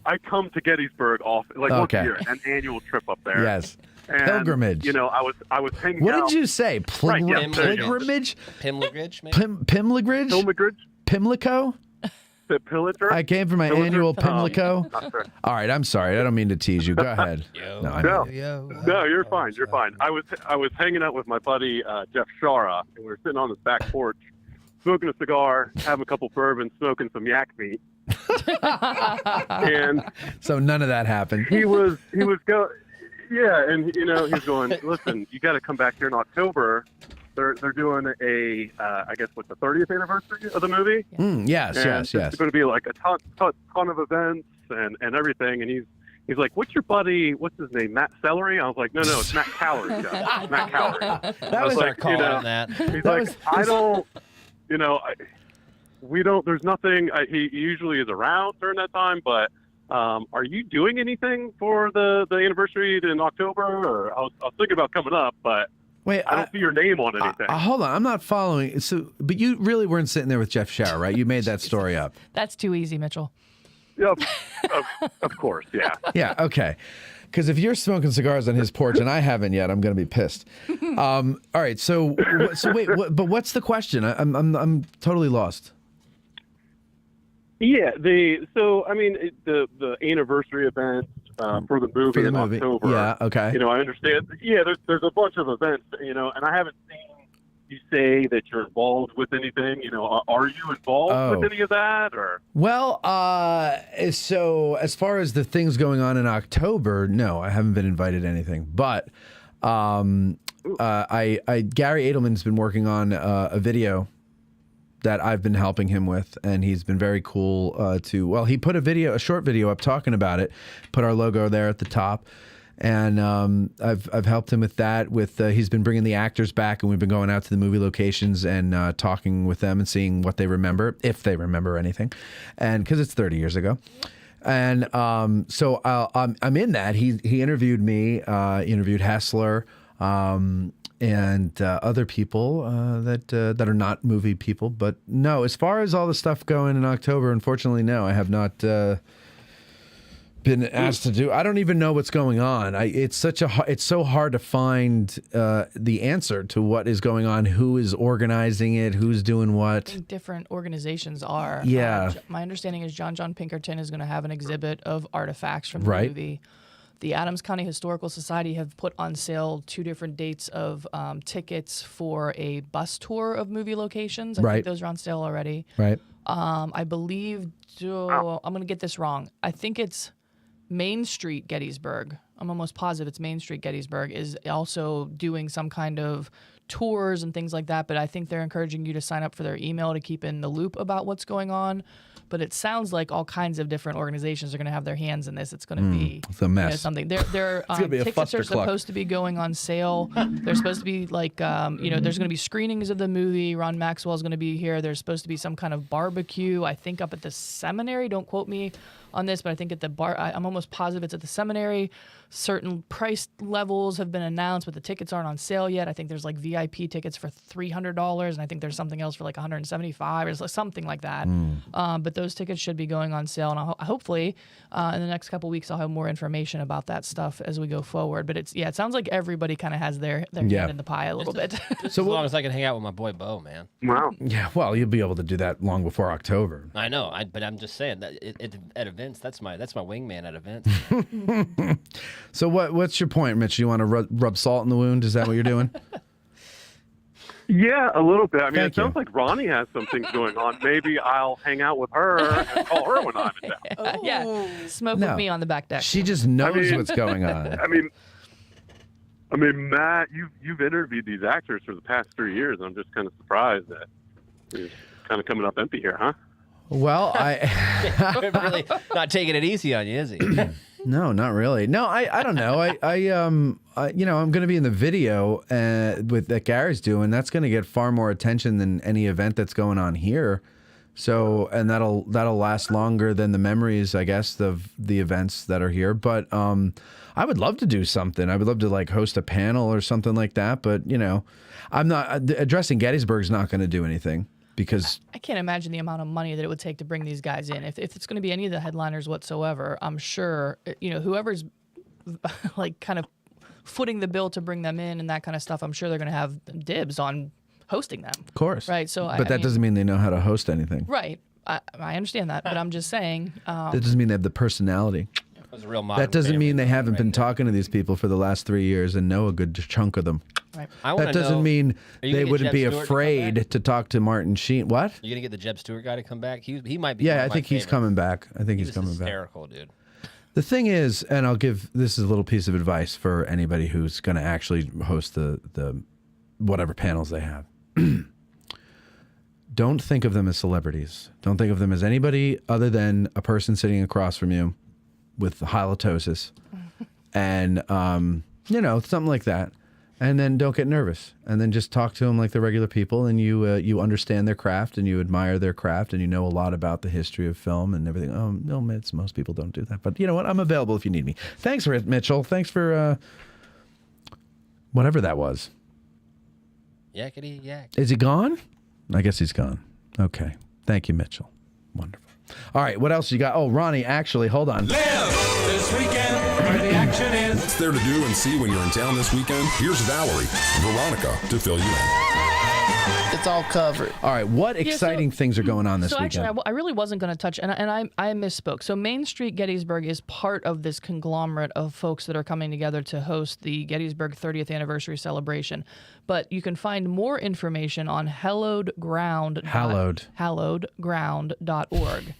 I come to Gettysburg once Okay. a year, an annual trip up there. Yes. And, Pilgrimage. I was hanging What out. did you say? Right, yeah, there you go. Pilgrimage? Pimligridge, maybe? Pimligridge? Pimlico? The pillager? I came for my Pillager? annual Pimlico. Not sure. All right, I'm sorry. I don't mean to tease you. Go ahead. No, you're fine. You're fine. I was hanging out with my buddy Jeff Shara, and we were sitting on his back porch, smoking a cigar, having a couple bourbons, smoking some yak meat. And so none of that happened. he was going, yeah, and he's going, listen, you got to come back here in October. They're doing I guess the 30th anniversary of the movie. Yes. It's going to be like a ton of events and everything. And he's like, what's your buddy? What's his name? Matt Celery? I was like, no, it's Matt Calorie. Jeff. Matt Calorie. That was like, calling that. He's like, I don't, we don't. There's nothing. He usually is around during that time, but Are you doing anything for the anniversary in October? Or I was thinking about coming up, but Wait, I don't see your name on anything. Hold on, I'm not following. So, but you really weren't sitting there with Jeff Shower, right? You made that story up. That's too easy, Mitchell. Yep, of course, yeah. Yeah, okay. Because if you're smoking cigars on his porch and I haven't yet, I'm going to be pissed. All right, so wait, but what's the question? I'm totally lost. Yeah, the anniversary event for the movie in October. Yeah, okay. You know, I understand. Yeah, there's a bunch of events. You know, and I haven't seen you say that you're involved with anything. You know, are you involved with any of that or? Well, so as far as the things going on in October, no, I haven't been invited to anything. But Gary Edelman's been working on a video that I've been helping him with, and he's been very cool he put a short video up talking about it, put our logo there at the top, and I've helped him with that. He's been bringing the actors back, and we've been going out to the movie locations and talking with them and seeing what they remember, if they remember anything, and because it's 30 years ago. And so I'm in that. He interviewed me, interviewed Hessler, and other people that are not movie people. But no, as far as all the stuff going in October, unfortunately, no, I have not been asked to do. I don't even know what's going on. It's so hard to find the answer to what is going on, who is organizing it, who's doing what. I think different organizations are. Yeah. My understanding is John Pinkerton is going to have an exhibit of artifacts from the movie. The Adams County Historical Society have put on sale 2 different dates of tickets for a bus tour of movie locations. I think those are on sale already. Right. I believe, I'm going to get this wrong. I think it's Main Street Gettysburg. I'm almost positive it's Main Street Gettysburg is also doing some kind of tours and things like that. But I think they're encouraging you to sign up for their email to keep in the loop about what's going on. But it sounds like all kinds of different organizations are going to have their hands in this. It's going to be a mess. Something. Their tickets are supposed to be going on sale. They're supposed to be like, there's going to be screenings of the movie. Ron Maxwell's going to be here. There's supposed to be some kind of barbecue, I think, up at the seminary. Don't quote me on this, but I think at the bar, I'm almost positive it's at the seminary. Certain price levels have been announced, but the tickets aren't on sale yet. I think there's like VIP tickets for $300, and I think there's something else for like $175 or something like that. But those tickets should be going on sale, and hopefully in the next couple weeks I'll have more information about that stuff as we go forward. But it sounds like everybody kind of has their hand in the pie a little bit. So as long as I can hang out with my boy Bo, man. Wow. Yeah, well, you'll be able to do that long before October. I know, but I'm just saying that at events, that's my wingman at events. So what's your point, Mitch? You want to rub salt in the wound? Is that what you're doing? Yeah, a little bit. I mean, it sounds like Ronnie has some things going on. Maybe I'll hang out with her and call her when I'm in town. Yeah, smoke with me on the back deck. She just knows what's going on. I mean, Matt, you've interviewed these actors for the past 3 years, and I'm just kind of surprised that you're kind of coming up empty here, huh? Well, really not taking it easy on you, is he? No, not really. No, I don't know. I'm going to be in the video that Gary's doing. That's going to get far more attention than any event that's going on here. So, and that'll last longer than the memories, I guess, of the events that are here. But I would love to do something. I would love to like host a panel or something like that. But I'm not addressing Gettysburg's not going to do anything. Because I can't imagine the amount of money that it would take to bring these guys in. If it's going to be any of the headliners whatsoever, I'm sure whoever's like kind of footing the bill to bring them in and that kind of stuff, I'm sure they're going to have dibs on hosting them. Of course, right? So, but that doesn't mean they know how to host anything, right? I understand that, but I'm just saying that doesn't mean they have the personality. That doesn't mean they haven't been talking to these people for the last 3 years and know a good chunk of them. Right. That doesn't mean they wouldn't be afraid to talk to Martin Sheen. What? You're going to get the Jeb Stewart guy to come back? He might be. Yeah, I think he's coming back. I think he's coming back. Hysterical, dude. The thing is, and I'll give this is a little piece of advice for anybody who's going to actually host the whatever panels they have. Don't think of them as celebrities. Don't think of them as anybody other than a person sitting across from you with halitosis and, something like that. And then don't get nervous. And then just talk to them like they're regular people, and you understand their craft and you admire their craft and you know a lot about the history of film and everything. Oh, no, most people don't do that. But you know what? I'm available if you need me. Thanks, Mitchell. Thanks for whatever that was. Yakety yak. Is he gone? I guess he's gone. Okay. Thank you, Mitchell. Wonderful. All right, what else you got? Oh, Ronnie, actually, hold on. This weekend, where the action is. What's there to do and see when you're in town this weekend? Here's Valerie, Veronica, to fill you in. It's all covered. All right, what exciting things are going on this weekend? Actually, I really wasn't going to touch, and I misspoke. So Main Street Gettysburg is part of this conglomerate of folks that are coming together to host the Gettysburg 30th anniversary celebration. But you can find more information on hallowedground.org.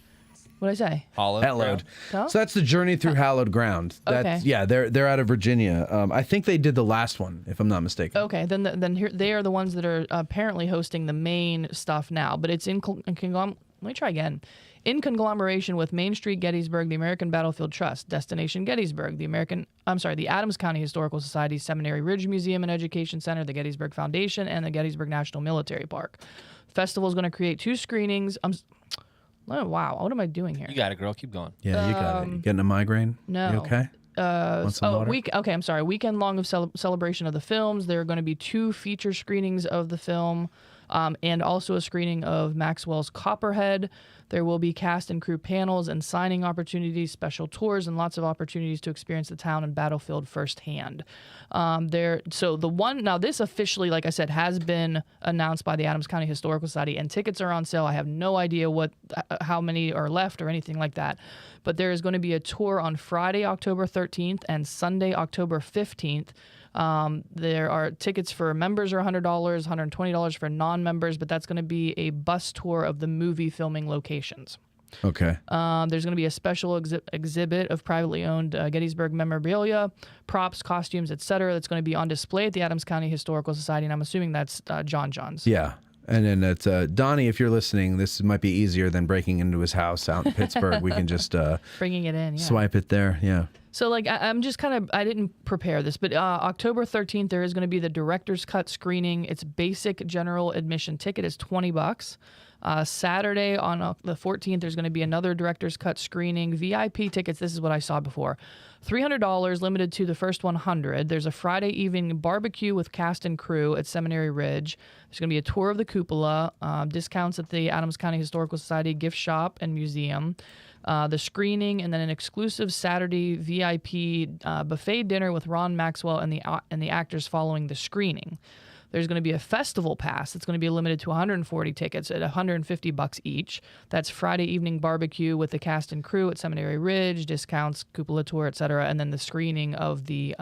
What did I say? Hallowed. No? So that's the Journey Through Hallowed Ground. That's, Okay. Yeah, they're out of Virginia. I think they did the last one, if I'm not mistaken. Okay, then here, they are the ones that are apparently hosting the main stuff now. But it's in let me try again. In conglomeration with Main Street Gettysburg, the American Battlefield Trust, Destination Gettysburg, the Adams County Historical Society, Seminary Ridge Museum and Education Center, the Gettysburg Foundation, and the Gettysburg National Military Park. The festival is going to create 2 screenings. Oh, wow, what am I doing here? You got it, girl. Keep going. Yeah, you got it. You getting a migraine? No. You okay? Want some water? I'm sorry. Weekend long of celebration of the films. There are going to be 2 feature screenings of the film, and also a screening of Maxwell's Copperhead. There will be cast and crew panels and signing opportunities, special tours, and lots of opportunities to experience the town and battlefield firsthand. This officially, like I said, has been announced by the Adams County Historical Society, and tickets are on sale. I have no idea how many are left or anything like that. But there is going to be a tour on Friday, October 13th, and Sunday, October 15th. There are tickets for members are $100, $120 for non-members, but that's going to be a bus tour of the movie filming locations. Okay. There's going to be a special exhibit of privately owned Gettysburg memorabilia, props, costumes, etc. that's going to be on display at the Adams County Historical Society, and I'm assuming that's John John's. Yeah. And then it's Donnie, if you're listening, this might be easier than breaking into his house out in Pittsburgh. We can just bringing it in, yeah. Swipe it there. Yeah. So, I'm just I didn't prepare this, but October 13th, there is going to be the director's cut screening. It's basic general admission ticket is $20. Saturday on the 14th, there's going to be another director's cut screening. VIP tickets, this is what I saw before. $300, limited to the first 100. There's a Friday evening barbecue with cast and crew at Seminary Ridge. There's going to be a tour of the cupola, discounts at the Adams County Historical Society gift shop and museum. The screening, and then an exclusive Saturday VIP buffet dinner with Ron Maxwell and the actors following the screening. There's going to be a festival pass that's going to be limited to 140 tickets at $150 each. That's Friday evening barbecue with the cast and crew at Seminary Ridge, discounts, cupola tour, etc., and then the screening of the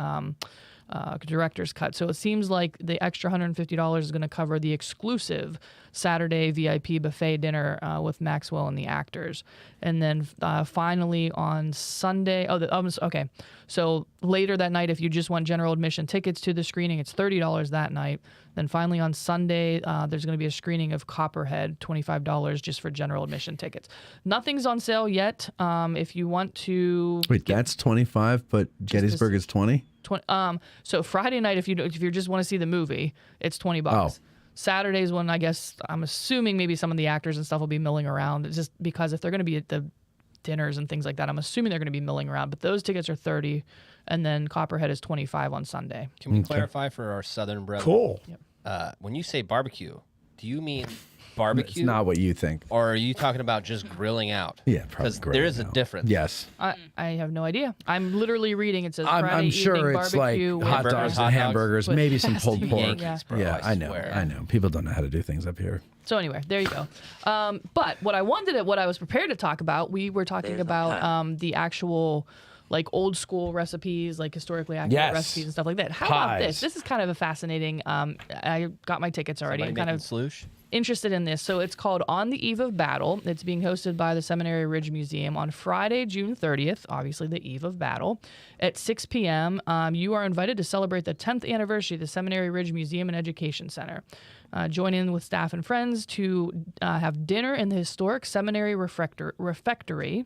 director's cut. So it seems like the extra $150 is going to cover the exclusive Saturday VIP buffet dinner with Maxwell and the actors. And then finally on Sunday, okay. So later that night, if you just want general admission tickets to the screening, it's $30 that night. Then finally on Sunday, there's going to be a screening of Copperhead, $25 just for general admission tickets. Nothing's on sale yet. If you want to... Wait, that's 25, but Gettysburg is 20? So Friday night, if you just want to see the movie, it's $20. Oh. Saturday's when I guess I'm assuming maybe some of the actors and stuff will be milling around. It's just because if they're going to be at the dinners and things like that, I'm assuming they're going to be milling around. But those tickets are $30, and then Copperhead is $25 on Sunday. Can we clarify for our Southern brethren? Cool. Yep. When you say barbecue, do you mean barbecue? It's not what you think. Or are you talking about just grilling out? Yeah, probably. Because there is a difference. Yes. I have no idea. I'm literally reading. It says I'm Friday sure evening it's like barbecue with hot dogs and hamburgers, with maybe some fast pulled food. pork. Yeah. I know. People don't know how to do things up here. So anyway, there you go. But what I was prepared to talk about, we were talking about the actual like old school recipes, like historically accurate recipes and stuff like that. How about this? This is kind of a fascinating. I got my tickets already. I'm kind of interested in this. So it's called On the Eve of Battle. It's being hosted by the Seminary Ridge Museum on Friday, June 30th, obviously the eve of battle, at 6 p.m. You are invited to celebrate the 10th anniversary of the Seminary Ridge Museum and Education Center. Join in with staff and friends to have dinner in the historic Seminary Refectory.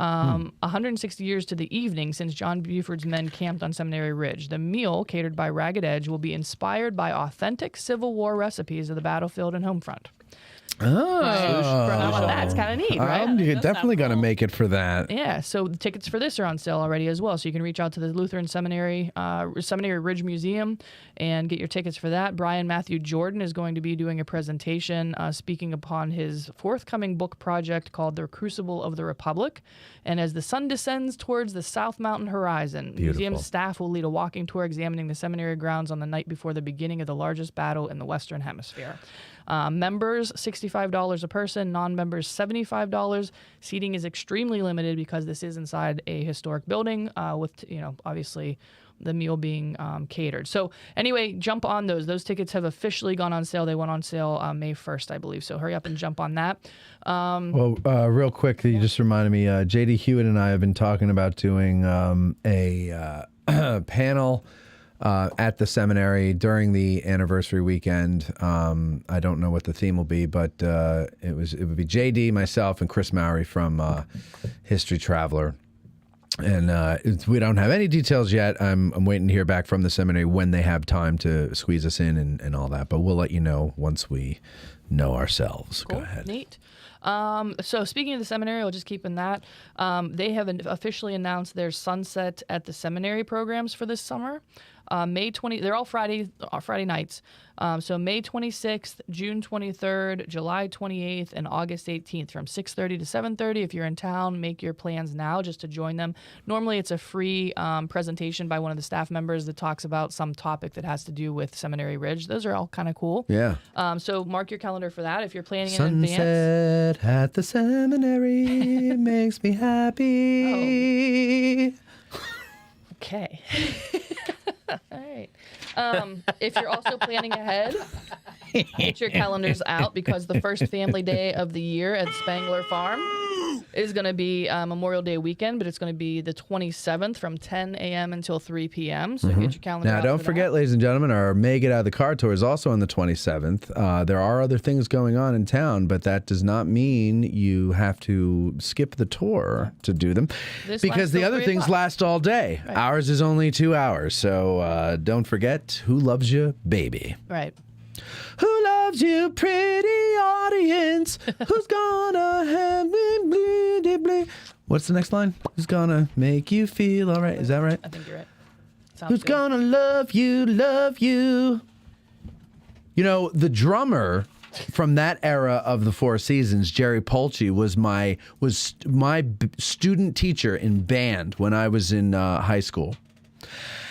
160 years to the evening since John Buford's men camped on Seminary Ridge. The meal, catered by Ragged Edge, will be inspired by authentic Civil War recipes of the battlefield and home front. Oh, that's kind of neat, right? I'm definitely going to make it for that. Yeah, so the tickets for this are on sale already as well. So you can reach out to the Lutheran Seminary Ridge Museum and get your tickets for that. Brian Matthew Jordan is going to be doing a presentation speaking upon his forthcoming book project called The Crucible of the Republic. And as the sun descends towards the South Mountain horizon, museum staff will lead a walking tour examining the seminary grounds on the night before the beginning of the largest battle in the Western Hemisphere. Members, $65 a person. Non-members, $75. Seating is extremely limited because this is inside a historic building with, obviously the meal being catered. So anyway, jump on those. Those tickets have officially gone on sale. They went on sale May 1st, I believe. So hurry up and jump on that. Real quick, you just reminded me, J.D. Hewitt and I have been talking about doing a panel at the seminary during the anniversary weekend. I don't know what the theme will be, but it would be JD, myself, and Chris Mowry from History Traveler. And we don't have any details yet. I'm waiting to hear back from the seminary when they have time to squeeze us in and all that. But we'll let you know once we know ourselves. Cool. Go ahead. Neat. So speaking of the seminary, we'll just keep in that. They have officially announced their Sunset at the Seminary programs for this summer. May 20, they're all Friday nights. So May 26th, June 23rd, July 28th, and August 18th from 6:30 to 7:30. If you're in town, make your plans now just to join them. Normally, it's a free presentation by one of the staff members that talks about some topic that has to do with Seminary Ridge. Those are all kind of cool. Yeah. So mark your calendar for that if you're planning in advance. Sunset at the seminary makes me happy. Okay. All right. If you're also planning ahead, get your calendars out because the first family day of the year at Spangler Farm is going to be Memorial Day weekend, but it's going to be the 27th from 10 a.m. until 3 p.m. So get your calendar out. Now, don't forget, ladies and gentlemen, our May Get Out of the Car tour is also on the 27th. There are other things going on in town, but that does not mean you have to skip the tour to do them because the other things last all day. Right. Ours is only 2 hours. So don't forget, Who Loves You, Baby? Right. Who loves you, pretty audience? Who's gonna have me bleedy bleed? What's the next line? Who's gonna make you feel all right? Is that right? I think you're right. Who's gonna love you, love you? You know, the drummer from that era of the Four Seasons, Jerry Polchi, was my student teacher in band when I was in high school.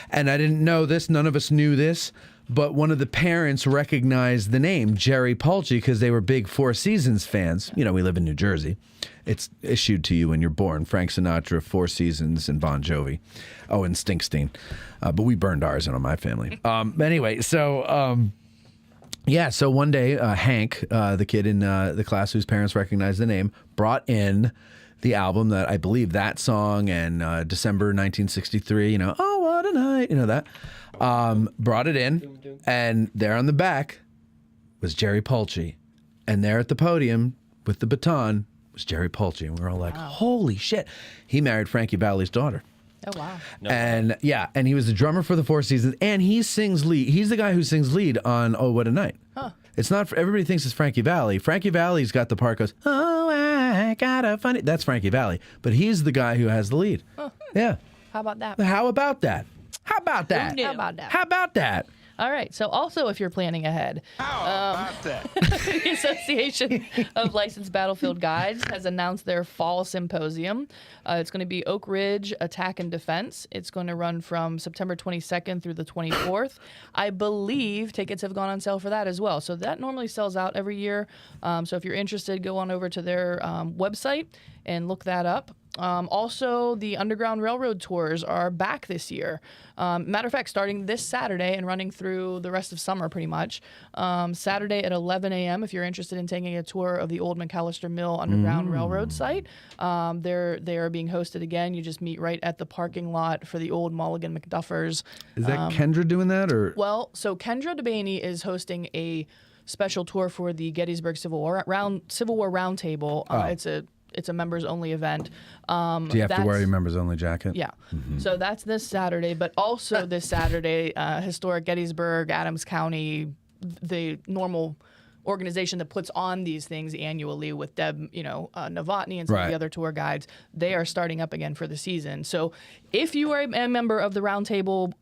And I didn't know this. None of us knew this. But one of the parents recognized the name Jerry Polchi because they were big Four Seasons fans. You know, we live in New Jersey. It's issued to you when you're born. Frank Sinatra, Four Seasons, and Bon Jovi. Oh, and Stinkstein. But we burned ours in on my family. Anyway, so so one day Hank, the kid in the class whose parents recognized the name, brought in the album that I believe that song and December 1963, oh, what a night, that. Brought it in, and there on the back was Jerry Polchi. And there at the podium with the baton was Jerry Polchi. And we were all like, holy shit. He married Frankie Valli's daughter. Oh, wow. And he was the drummer for the Four Seasons, and he sings lead. He's the guy who sings lead on Oh, What a Night. Huh. It's not, everybody thinks it's Frankie Valli. Frankie Valli's got the part goes, oh, I got a funny, that's Frankie Valli. But he's the guy who has the lead. Huh. Yeah. How about that? How about that? How about that? Who knew? How about that? How about that? All right. So also, if you're planning ahead, the Association of Licensed Battlefield Guides has announced their fall symposium. It's going to be Oak Ridge Attack and Defense. It's going to run from September 22nd through the 24th. I believe tickets have gone on sale for that as well. So that normally sells out every year. So if you're interested, go on over to their website and look that up. Also, the Underground Railroad tours are back this year. Matter of fact, starting this Saturday and running through the rest of summer pretty much. Saturday at 11 a.m. if you're interested in taking a tour of the old McAllister Mill Underground Railroad site. They are being hosted again. You just meet right at the parking lot for the old Mulligan McDuffers. Is that Kendra doing that? Or? Well, so Kendra DeBaney is hosting a special tour for the Gettysburg Civil War Roundtable. It's a it's a members only event. Do you have to wear your members only jacket? Yeah. So that's this Saturday, but also this Saturday, historic Gettysburg, Adams County, the normal organization that puts on these things annually with Deb, Novotny and some of the other tour guides, they are starting up again for the season. So if you are a member of the roundtable,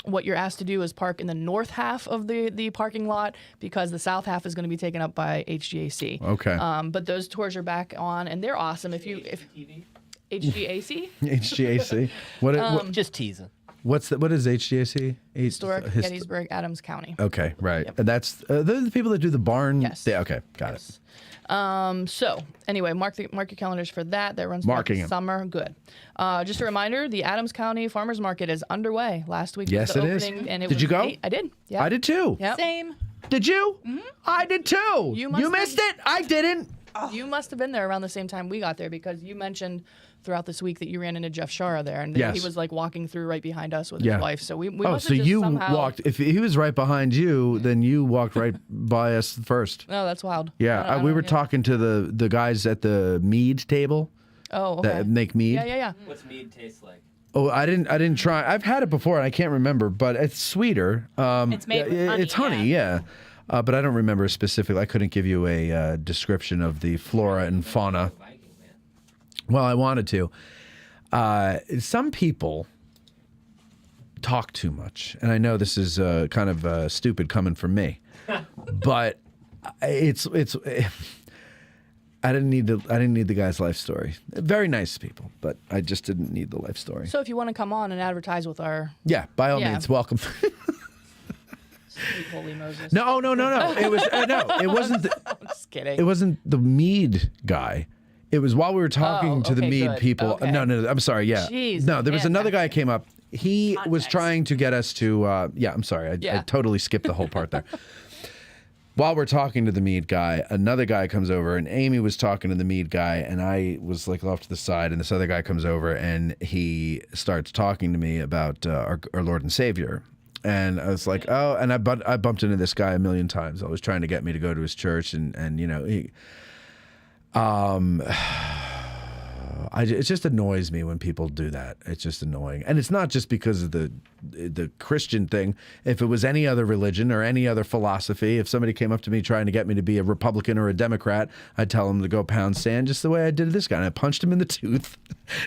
what you're asked to do is park in the north half of the parking lot, because the south half is going to be taken up by HGAC. Okay. But those tours are back on, and they're awesome. If HGAC? HGAC. What? Just teasing. What is HGAC? Historic Gettysburg, Adams County. Okay, right. And that's they're the people that do the barn. Yes. Okay, got it. So anyway, mark your calendars for that. That runs Marking throughout the them. summer. Good. Just a reminder: the Adams County Farmers Market is underway. Last week Yes, was the it is. opening, and it Did was you go? I did. Yeah. I did too. Yep. Same. Did you? I did too. You missed it. I didn't. You must have been there around the same time we got there, because you mentioned throughout this week that you ran into Jeff Shara there, and Yes. he was like walking through right behind us with Yeah. his wife. So we Oh, must so have just you somehow... walked. If he was right behind you, then you walked right by us first. Oh, that's wild. Yeah, we were talking to the guys at the mead table. Oh, okay. That make mead. Yeah. What's mead taste like? Oh, I didn't try. I've had it before and I can't remember, but it's sweeter. It's made with honey, It's honey, yeah. But I don't remember specifically. I couldn't give you a description of the flora and fauna. Well, I wanted to. Some people talk too much, and I know this is kind of stupid coming from me, but it's. I didn't need the guy's life story. Very nice people, but I just didn't need the life story. So if you want to come on and advertise with our... Yeah, by all means, welcome. Sweet holy Moses. No. It was it wasn't. I'm just kidding. It wasn't the mead guy. It was while we were talking to the okay, mead good. people. Okay. No, I'm sorry. Yeah. Jeez, no, there was man, another guy came up. He was trying to get us to. Yeah, I'm sorry. I totally skipped the whole part there. While we're talking to the mead guy, another guy comes over, and Amy was talking to the mead guy, and I was like off to the side, and this other guy comes over, and he starts talking to me about our Lord and Savior. And I was like, oh, and I bumped into this guy a million times. I was trying to get me to go to his church, and you know, he, it just annoys me when people do that. It's just annoying, and it's not just because of the Christian thing. If it was any other religion or any other philosophy, if somebody came up to me trying to get me to be a Republican or a Democrat, I'd tell them to go pound sand, just the way I did this guy. And I punched him in the tooth,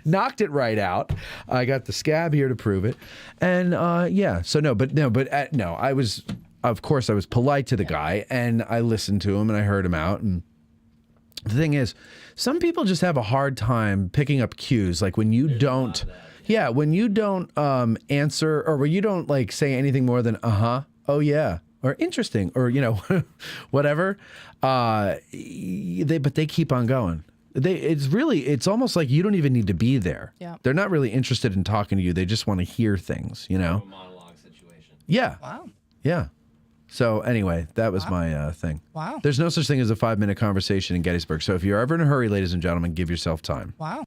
knocked it right out. I got the scab here to prove it, and yeah. So no. I was, of course, I was polite to the guy, and I listened to him, and I heard him out, and. The thing is, some people just have a hard time picking up cues, like when you don't, when you don't answer, or when you don't like say anything more than oh yeah, or interesting, or you know, whatever. But they keep on going. It's almost like you don't even need to be there. Yeah. They're not really interested in talking to you. They just want to hear things, you know. A monologue situation. Yeah. Wow. Yeah. So anyway, that was my thing. Wow. There's no such thing as a 5-minute conversation in Gettysburg. So if you're ever in a hurry, ladies and gentlemen, give yourself time. Wow.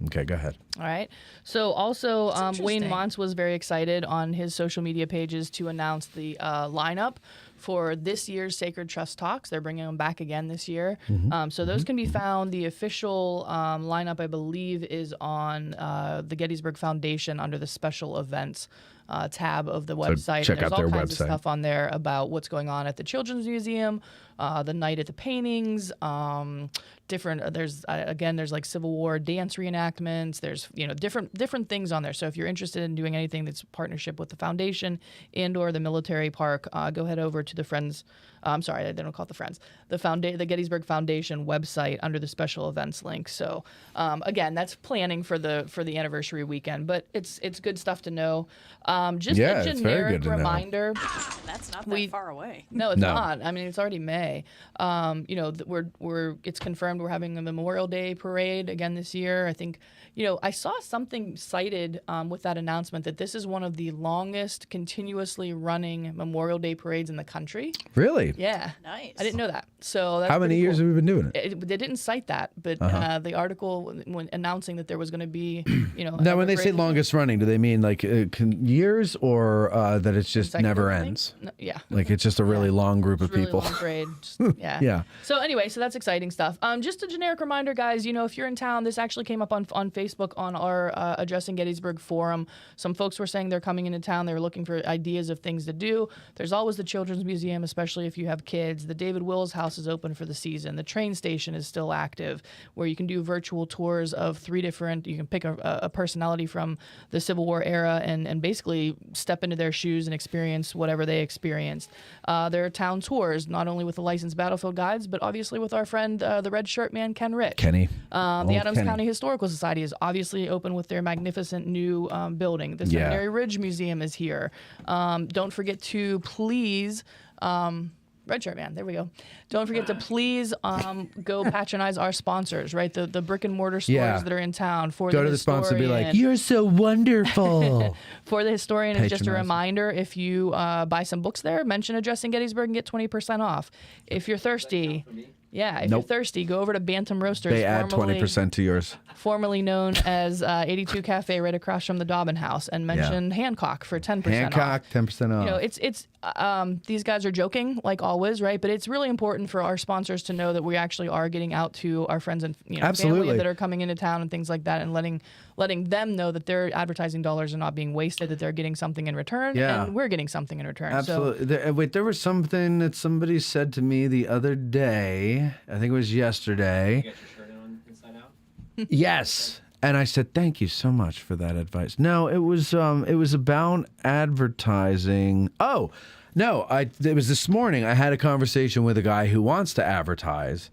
Okay, go ahead. All right. So also, Wayne Montz was very excited on his social media pages to announce the lineup for this year's Sacred Trust Talks. They're bringing them back again this year. So those can be found. The official lineup, I believe, is on the Gettysburg Foundation under the special events tab of the website. check There's out their all kinds website. of stuff on there about what's going on at the Children's Museum, the night at the paintings, different. There's like Civil War dance reenactments. There's different things on there. So if you're interested in doing anything that's partnership with the foundation and/or the military park, go head over to the Friends. I'm sorry, they don't call it the Friends. The Gettysburg Foundation website under the special events link. So again, that's planning for the anniversary weekend, but it's good stuff to know. Just a it's very generic good to know. reminder. That's not that far away. No, it's No. not. I mean, it's already May. It's confirmed we're having a Memorial Day parade again this year. I think, I saw something cited with that announcement that this is one of the longest continuously running Memorial Day parades in the country. Really? Really? Yeah. Nice. I didn't know that. So that's How many pretty years cool. have we been doing it? They didn't cite that, but the article when announcing that there was going to be, Now, when they say longest running, do they mean like years or that it's just never ends? No, yeah. Like it's just a really long group of Really people. long parade. Just- yeah. Yeah. So anyway, so that's exciting stuff. Just a generic reminder, guys. If you're in town, this actually came up on Facebook on our Addressing Gettysburg forum. Some folks were saying they're coming into town. They were looking for ideas of things to do. There's always the Children's Museum, especially if you have kids. The David Wills House is open for the season. The train station is still active, where you can do virtual tours of 3 different. You can pick a personality from the Civil War era and basically step into their shoes and experience whatever they experienced. There are town tours, not only with the licensed battlefield guides, but obviously with our friend, the red shirt man, Ken Rich. Kenny. The Adams County Historical Society is obviously open with their magnificent new building. The Seminary Ridge Museum is here. Don't forget to please... Red shirt man, there we go. Don't forget to please go patronize our sponsors, right? The brick and mortar stores that are in town. Go to the sponsor and be like, "You're so wonderful." For the historian, it's just a Patronize. reminder, if you buy some books there, mention Addressing Gettysburg and get 20% off. If you're thirsty, if you're thirsty, go over to Bantam Roasters. They add 20% to yours. Formerly known as 82 Cafe, right across from the Dobbin House, and mention Hancock for 10% off. Hancock, 10% off. It's these guys are joking like always, right? But it's really important for our sponsors to know that we actually are getting out to our friends and family that are coming into town and things like that, and letting them know that their advertising dollars are not being wasted, that they're getting something in return, and we're getting something in return. Absolutely. There was something that somebody said to me the other day. I think it was yesterday. You got your shirt on inside out? Yes. And I said, "Thank you so much for that advice." No, it was about advertising. Oh, no, it was this morning. I had a conversation with a guy who wants to advertise,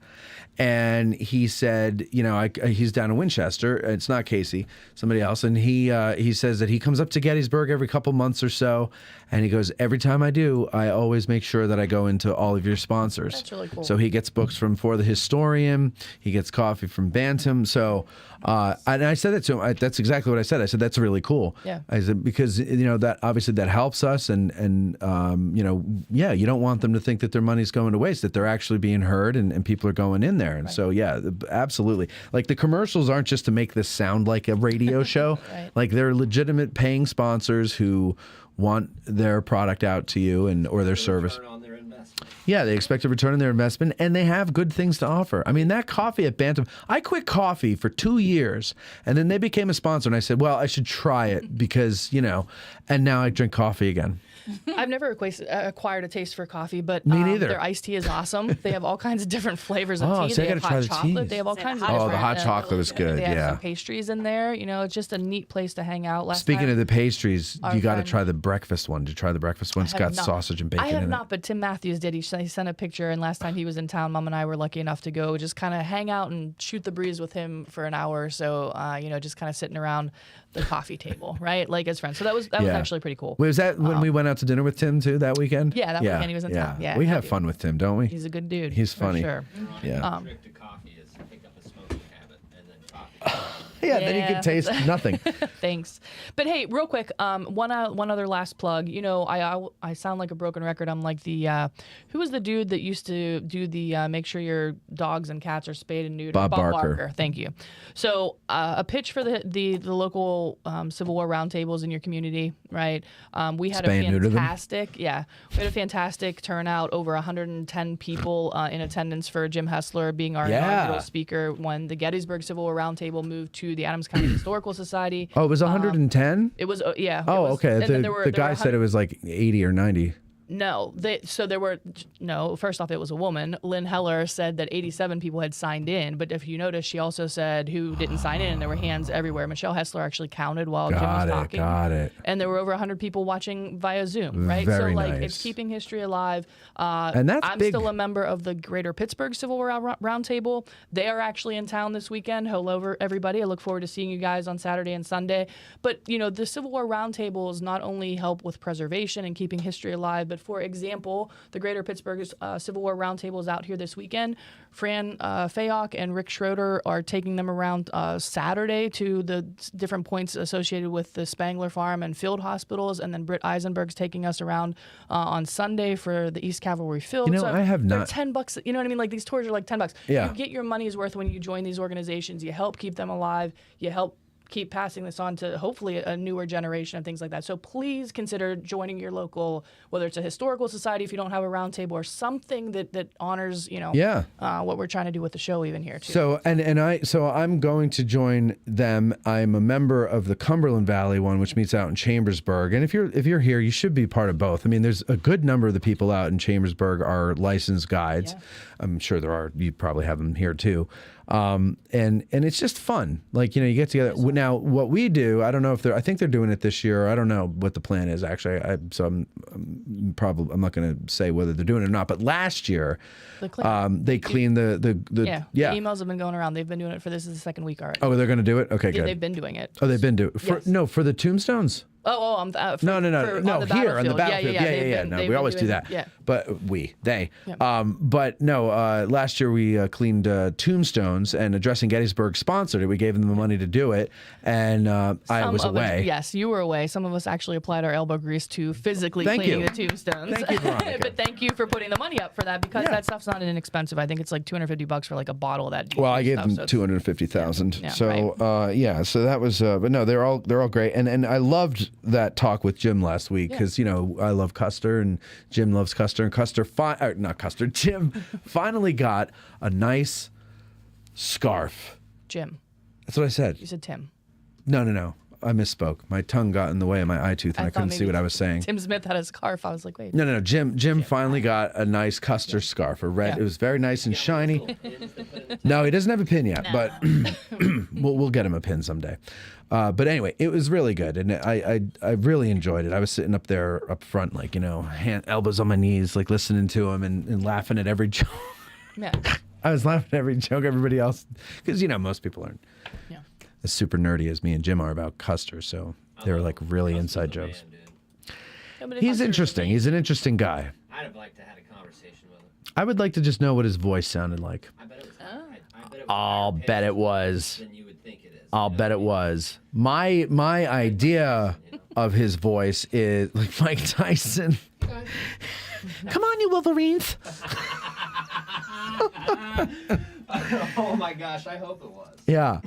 and he said, he's down in Winchester. It's not Casey, somebody else, and he says that he comes up to Gettysburg every couple months or so, and he goes, "Every time I do, I always make sure that I go into all of your sponsors." That's really cool. So he gets books from For the Historian, he gets coffee from Bantam. So, and I said that to him. That's exactly what I said. I said that's really cool. Yeah. I said because that obviously that helps us, and you don't want them to think that their money's going to waste, that they're actually being heard and people are going in there. And so absolutely. Like the commercials aren't just to make this sound like a radio show. Right. Like they're legitimate paying sponsors who want their product out to you or their service. Yeah, they expect a return on their investment, and they have good things to offer. I mean, that coffee at Bantam, I quit coffee for 2 years, and then they became a sponsor, and I said, well, I should try it because, and now I drink coffee again. I've never acquired a taste for coffee, but Me neither. Their iced tea is awesome. They have all kinds of different flavors of tea. So I They have gotta try hot the chocolate. teas. They have all kinds of Oh, different, the hot chocolate was good, They have yeah. some pastries in there. It's just a neat place to hang out. Speaking of the pastries, our you got to friend- try the breakfast one. Did you try the breakfast one? It's I got have not. sausage and bacon I have in not, but Tim Matthews did. He sent a picture, and last time he was in town, Mom and I were lucky enough to go just kind of hang out and shoot the breeze with him for an hour or so, just kind of sitting around the coffee table, right? Like as friends. So that was actually pretty cool. Was that when we went out to dinner with Tim too that weekend? Yeah, that weekend he was in town. Yeah, we have happy. fun with Tim, don't we? He's a good dude. He's for funny. Sure. Yeah. trick to coffee is pick up a smoking habit and then coffee. Yeah, then you can taste nothing. Thanks. But hey, real quick, one other last plug. I sound like a broken record. I'm like the who was the dude that used to do the make sure your dogs and cats are spayed and neutered? Bob Barker. Thank you. So a pitch for the local Civil War roundtables in your community, right? We had Spay and neuter them? we had a fantastic turnout. Over 110 people in attendance for Jim Hessler being our inaugural speaker when the Gettysburg Civil War Roundtable moved to the Adams County Historical Society. Oh, it was 110? It was, yeah. Oh, it was, okay. and then there were The guy said it was like 80 or 90. No, first off, it was a woman. Lynn Heller said that 87 people had signed in, but if you notice, she also said who didn't sign in, and there were hands everywhere. Michelle Hessler actually counted while Jim was talking. Got it. And there were over 100 people watching via Zoom, right? Very so, nice. it's keeping history alive. And that's I'm big. still a member of the Greater Pittsburgh Civil War Roundtable. They are actually in town this weekend. Hello, everybody. I look forward to seeing you guys on Saturday and Sunday. But, the Civil War Roundtables not only help with preservation and keeping history alive, but But for example, the Greater Pittsburgh Civil War Roundtable is out here this weekend. Fran Fayok and Rick Schroeder are taking them around Saturday to the different points associated with the Spangler Farm and Field Hospitals, and then Britt Eisenberg's taking us around on Sunday for the East Cavalry Field. You know, I have they're not- $10. You know what I mean? Like, these tours are like $10. Yeah. You get your money's worth when you join these organizations. You help keep them alive. You help keep passing this on to hopefully a newer generation and things like that. So please consider joining your local, whether it's a historical society if you don't have a round table, or something that honors, what we're trying to do with the show even here too. So I'm going to join them. I'm a member of the Cumberland Valley one, which meets out in Chambersburg. And if you're here, you should be part of both. I mean, there's a good number of the people out in Chambersburg are licensed guides. Yeah. I'm sure there are. You probably have them here too. And it's just fun. Like, you get together. Now, what we do, I don't know if I think they're doing it this year. I don't know what the plan is actually. I'm not going to say whether they're doing it or not. But last year, they cleaned the the emails have been going around. They've been doing it for this is the second week already. Oh, they're going to do it? Okay, yeah, good. They've been doing it. Oh, they've been doing it. For the tombstones? No, here on the battlefield. Yeah. No, we always do that. Yeah. But they. Yeah. But no, last year we cleaned tombstones, and Addressing Gettysburg sponsored it. We gave them the money to do it, and I was away. Yes, you were away. Some of us actually applied our elbow grease to physically cleaning the tombstones. Thank you, Veronica. But thank you for putting the money up for that, because that stuff's not inexpensive. I think it's like $250 for like a bottle of that. Well, I gave them $250,000. Yeah, so so that was. But no, they're all great, and I loved that talk with Jim last week, because I love Custer and Jim loves Custer, and Jim finally got a nice scarf. Jim. That's what I said. You said Tim. No. I misspoke. My tongue got in the way of my eye tooth, and I couldn't see what I was saying. Tim Smith had a scarf. I was like, wait. No. Jim finally got a nice Custer scarf, a red. It was very nice and shiny. No, he doesn't have a pin yet, but we'll get him a pin someday. But anyway, it was really good, and I really enjoyed it. I was sitting up there up front, like, elbows on my knees, like listening to him and laughing at every joke. Yeah. I was laughing at every joke everybody else, because most people aren't as super nerdy as me and Jim are about Custer, so they were like really inside jokes. He's interesting. He's an interesting guy. I'd have liked to have a conversation with him. I would like to just know what his voice sounded like. I bet it was. I'll bet it was. Than you would think it is. I'll bet it was. My idea of his voice is like Mike Tyson. Come on, you Wolverines. Oh my gosh, I hope it was. Yeah.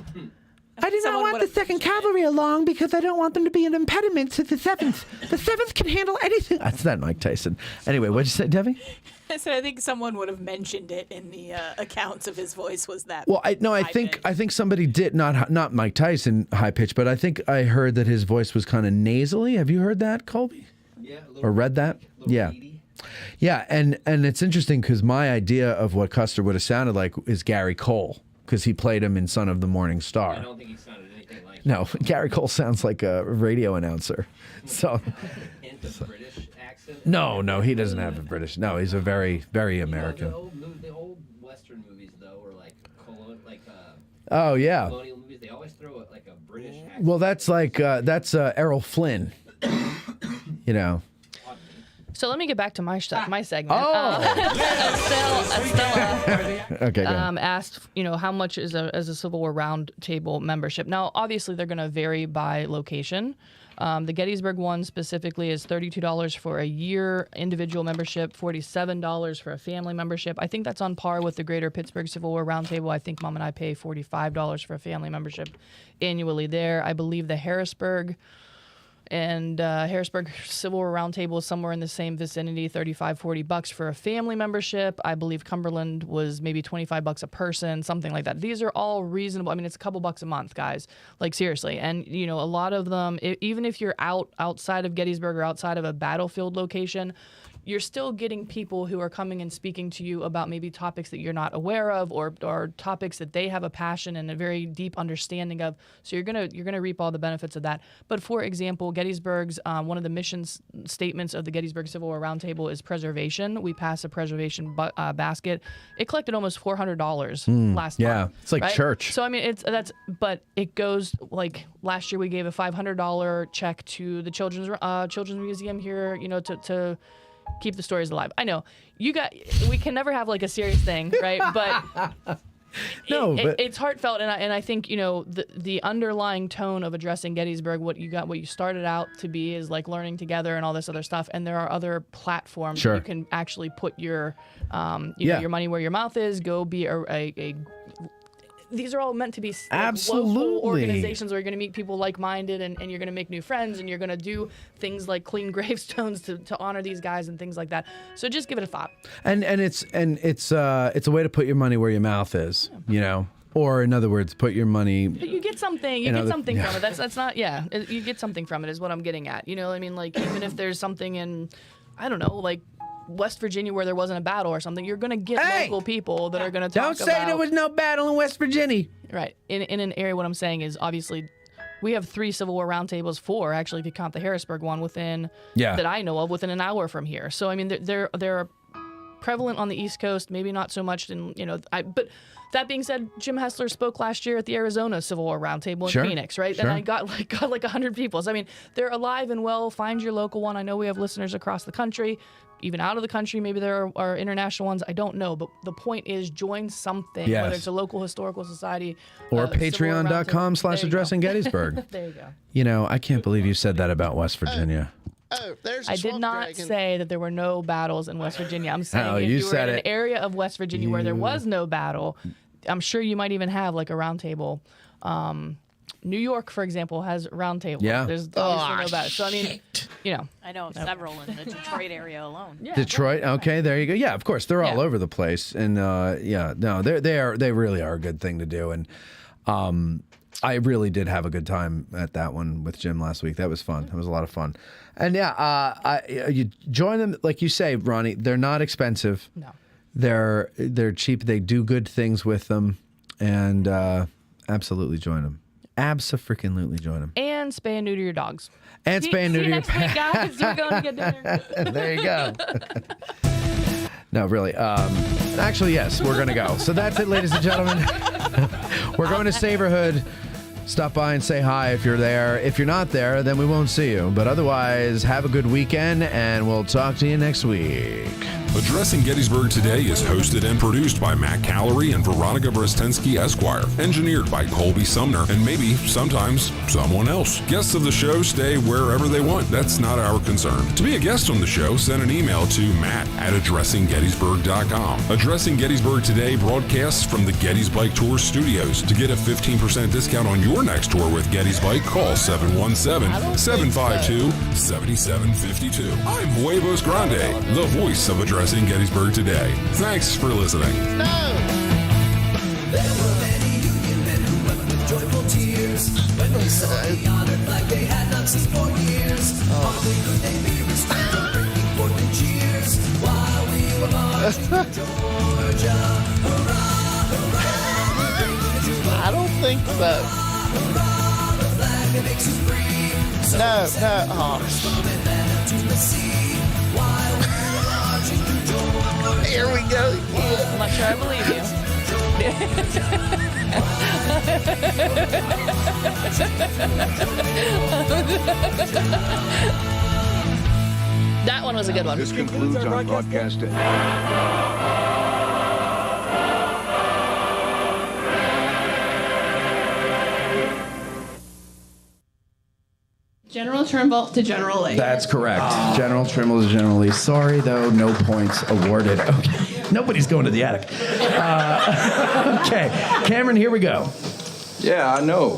I do not want the 2nd Cavalry along because I don't want them to be an impediment to the 7th. The 7th can handle anything. That's that Mike Tyson. Anyway, what'd you say, Debbie? I said I think someone would have mentioned it in the accounts of his voice was that. Well, I think somebody did, not Mike Tyson high pitch, but I think I heard that his voice was kind of nasally. Have you heard that, Colby? Yeah. Or read that? Yeah. Weedy. Yeah, and it's interesting because my idea of what Custer would have sounded like is Gary Cole, because he played him in Son of the Morning Star. I don't think he sounded anything like No, Gary Cole sounds like a radio announcer. So hint of British accent. No, he doesn't have a British. No, he's a very, very American. The old Western movies though, or Oh yeah. colonial movies, they always throw like a British accent. Well, that's like Errol Flynn. So let me get back to my segment. Oh. Estella Okay, go ahead. asked, how much is a Civil War Round Table membership? Now, obviously, they're going to vary by location. The Gettysburg one specifically is $32 for a year individual membership, $47 for a family membership. I think that's on par with the Greater Pittsburgh Civil War Roundtable. I think Mom and I pay $45 for a family membership annually there. I believe the Harrisburg Civil War Roundtable is somewhere in the same vicinity, $35-$40 for a family membership. I believe Cumberland was maybe $25 a person, something like that. These are all reasonable. I mean, it's a couple bucks a month, guys. Like, seriously. And, a lot of them, even if you're outside of Gettysburg or outside of a battlefield location, you're still getting people who are coming and speaking to you about maybe topics that you're not aware of, or topics that they have a passion and a very deep understanding of. So you're gonna reap all the benefits of that. But for example, Gettysburg's one of the mission statements of the Gettysburg Civil War Roundtable is preservation. We passed a preservation basket. It collected almost $400 last month. Yeah, it's like right? church. So I mean, but it goes like last year we gave a $500 check to the Children's Museum here, to keep the stories alive. I know we can never have like a serious thing, right? But it's heartfelt, and I think the underlying tone of addressing Gettysburg, what you started out to be is like learning together and all this other stuff, and there are other platforms Sure. that you can actually put your your money where your mouth is. Go be a these are all meant to be local organizations where you're going to meet people like-minded, and you're going to make new friends, and you're going to do things like clean gravestones to honor these guys and things like that. So just give it a thought. And it's a way to put your money where your mouth is, or in other words, put your money. But you get something. You get something from it. That's not. Yeah, you get something from it is what I'm getting at. You know what I mean? Like even if there's something in, I don't know, like West Virginia where there wasn't a battle or something, you're going to get local people that are going to talk about. Don't say there was no battle in West Virginia. Right. In an area, what I'm saying is obviously we have 3 Civil War roundtables, 4 actually if you count the Harrisburg one that I know of within an hour from here. So I mean they're prevalent on the East Coast, maybe not so much in but that being said, Jim Hessler spoke last year at the Arizona Civil War Roundtable in Phoenix, right? Sure. And I got like 100 people. So I mean, they're alive and well. Find your local one. I know we have listeners across the country, even out of the country. Maybe there are international ones. I don't know. But the point is join something, whether it's a local historical society. Or patreon.com/addressing Gettysburg. There you go. I can't believe you said that about West Virginia. I did not say that there were no battles in West Virginia. I'm saying if you were in an area of West Virginia where there was no battle, I'm sure you might even have like a round table. New York, for example, has round tables. Yeah. There's obviously no battle. So I mean, I know of several in the Detroit area alone. Yeah, Detroit, okay, there you go. Yeah, of course, they're all over the place, and they really are a good thing to do, and I really did have a good time at that one with Jim last week. That was fun. That was a lot of fun, and you join them like you say, Ronnie. They're not expensive. No, they're cheap. They do good things with them, and absolutely join them. Abso-freaking-lutely join them. And spay and neuter your dogs. And spay and neuter your next week, guys. We're going to get dinner. There you go. No, really. Actually, yes, we're going to go. So that's it, ladies and gentlemen. We're going to Savorhood. Stop by and say hi if you're there. If you're not there, then we won't see you. But otherwise, have a good weekend, and we'll talk to you next week. Addressing Gettysburg Today is hosted and produced by Matt Callery and Veronica Brestensky, Esquire. Engineered by Colby Sumner and maybe, sometimes, someone else. Guests of the show stay wherever they want. That's not our concern. To be a guest on the show, send an email to matt@addressinggettysburg.com. Addressing Gettysburg Today broadcasts from the Gettys Bike Tour studios. To get a 15% discount on your next tour with Gettys Bike, call 717-752-7752. I'm Huevos Grande, the voice of Addressing Gettysburg Today. Thanks for listening. There were many Union men who wept with joyful tears when they saw the honored flag they had not seen for years. Hardly could they be restrained, breaking forth in cheers while we were marching to Georgia. Hurrah, hurrah! I don't think so. Hurrah, the flag that makes you free. So No. To the sea while we were marching through Georgia. Here we go. I'm not sure I believe you. That one was a good one. This concludes our broadcast day. General Trimble to General Lee. That's correct. General Trimble is General Lee. Sorry, though, no points awarded. Okay. Nobody's going to the attic. Okay. Cameron, here we go. Yeah, I know.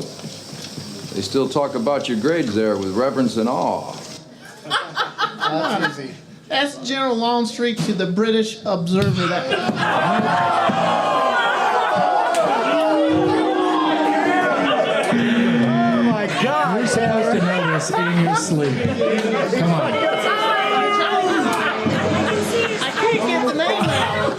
They still talk about your grades there with reverence and awe. That's easy. That's General Longstreet to the British Observer. God, you're supposed to know this in your sleep. Come on. I can't get the name out.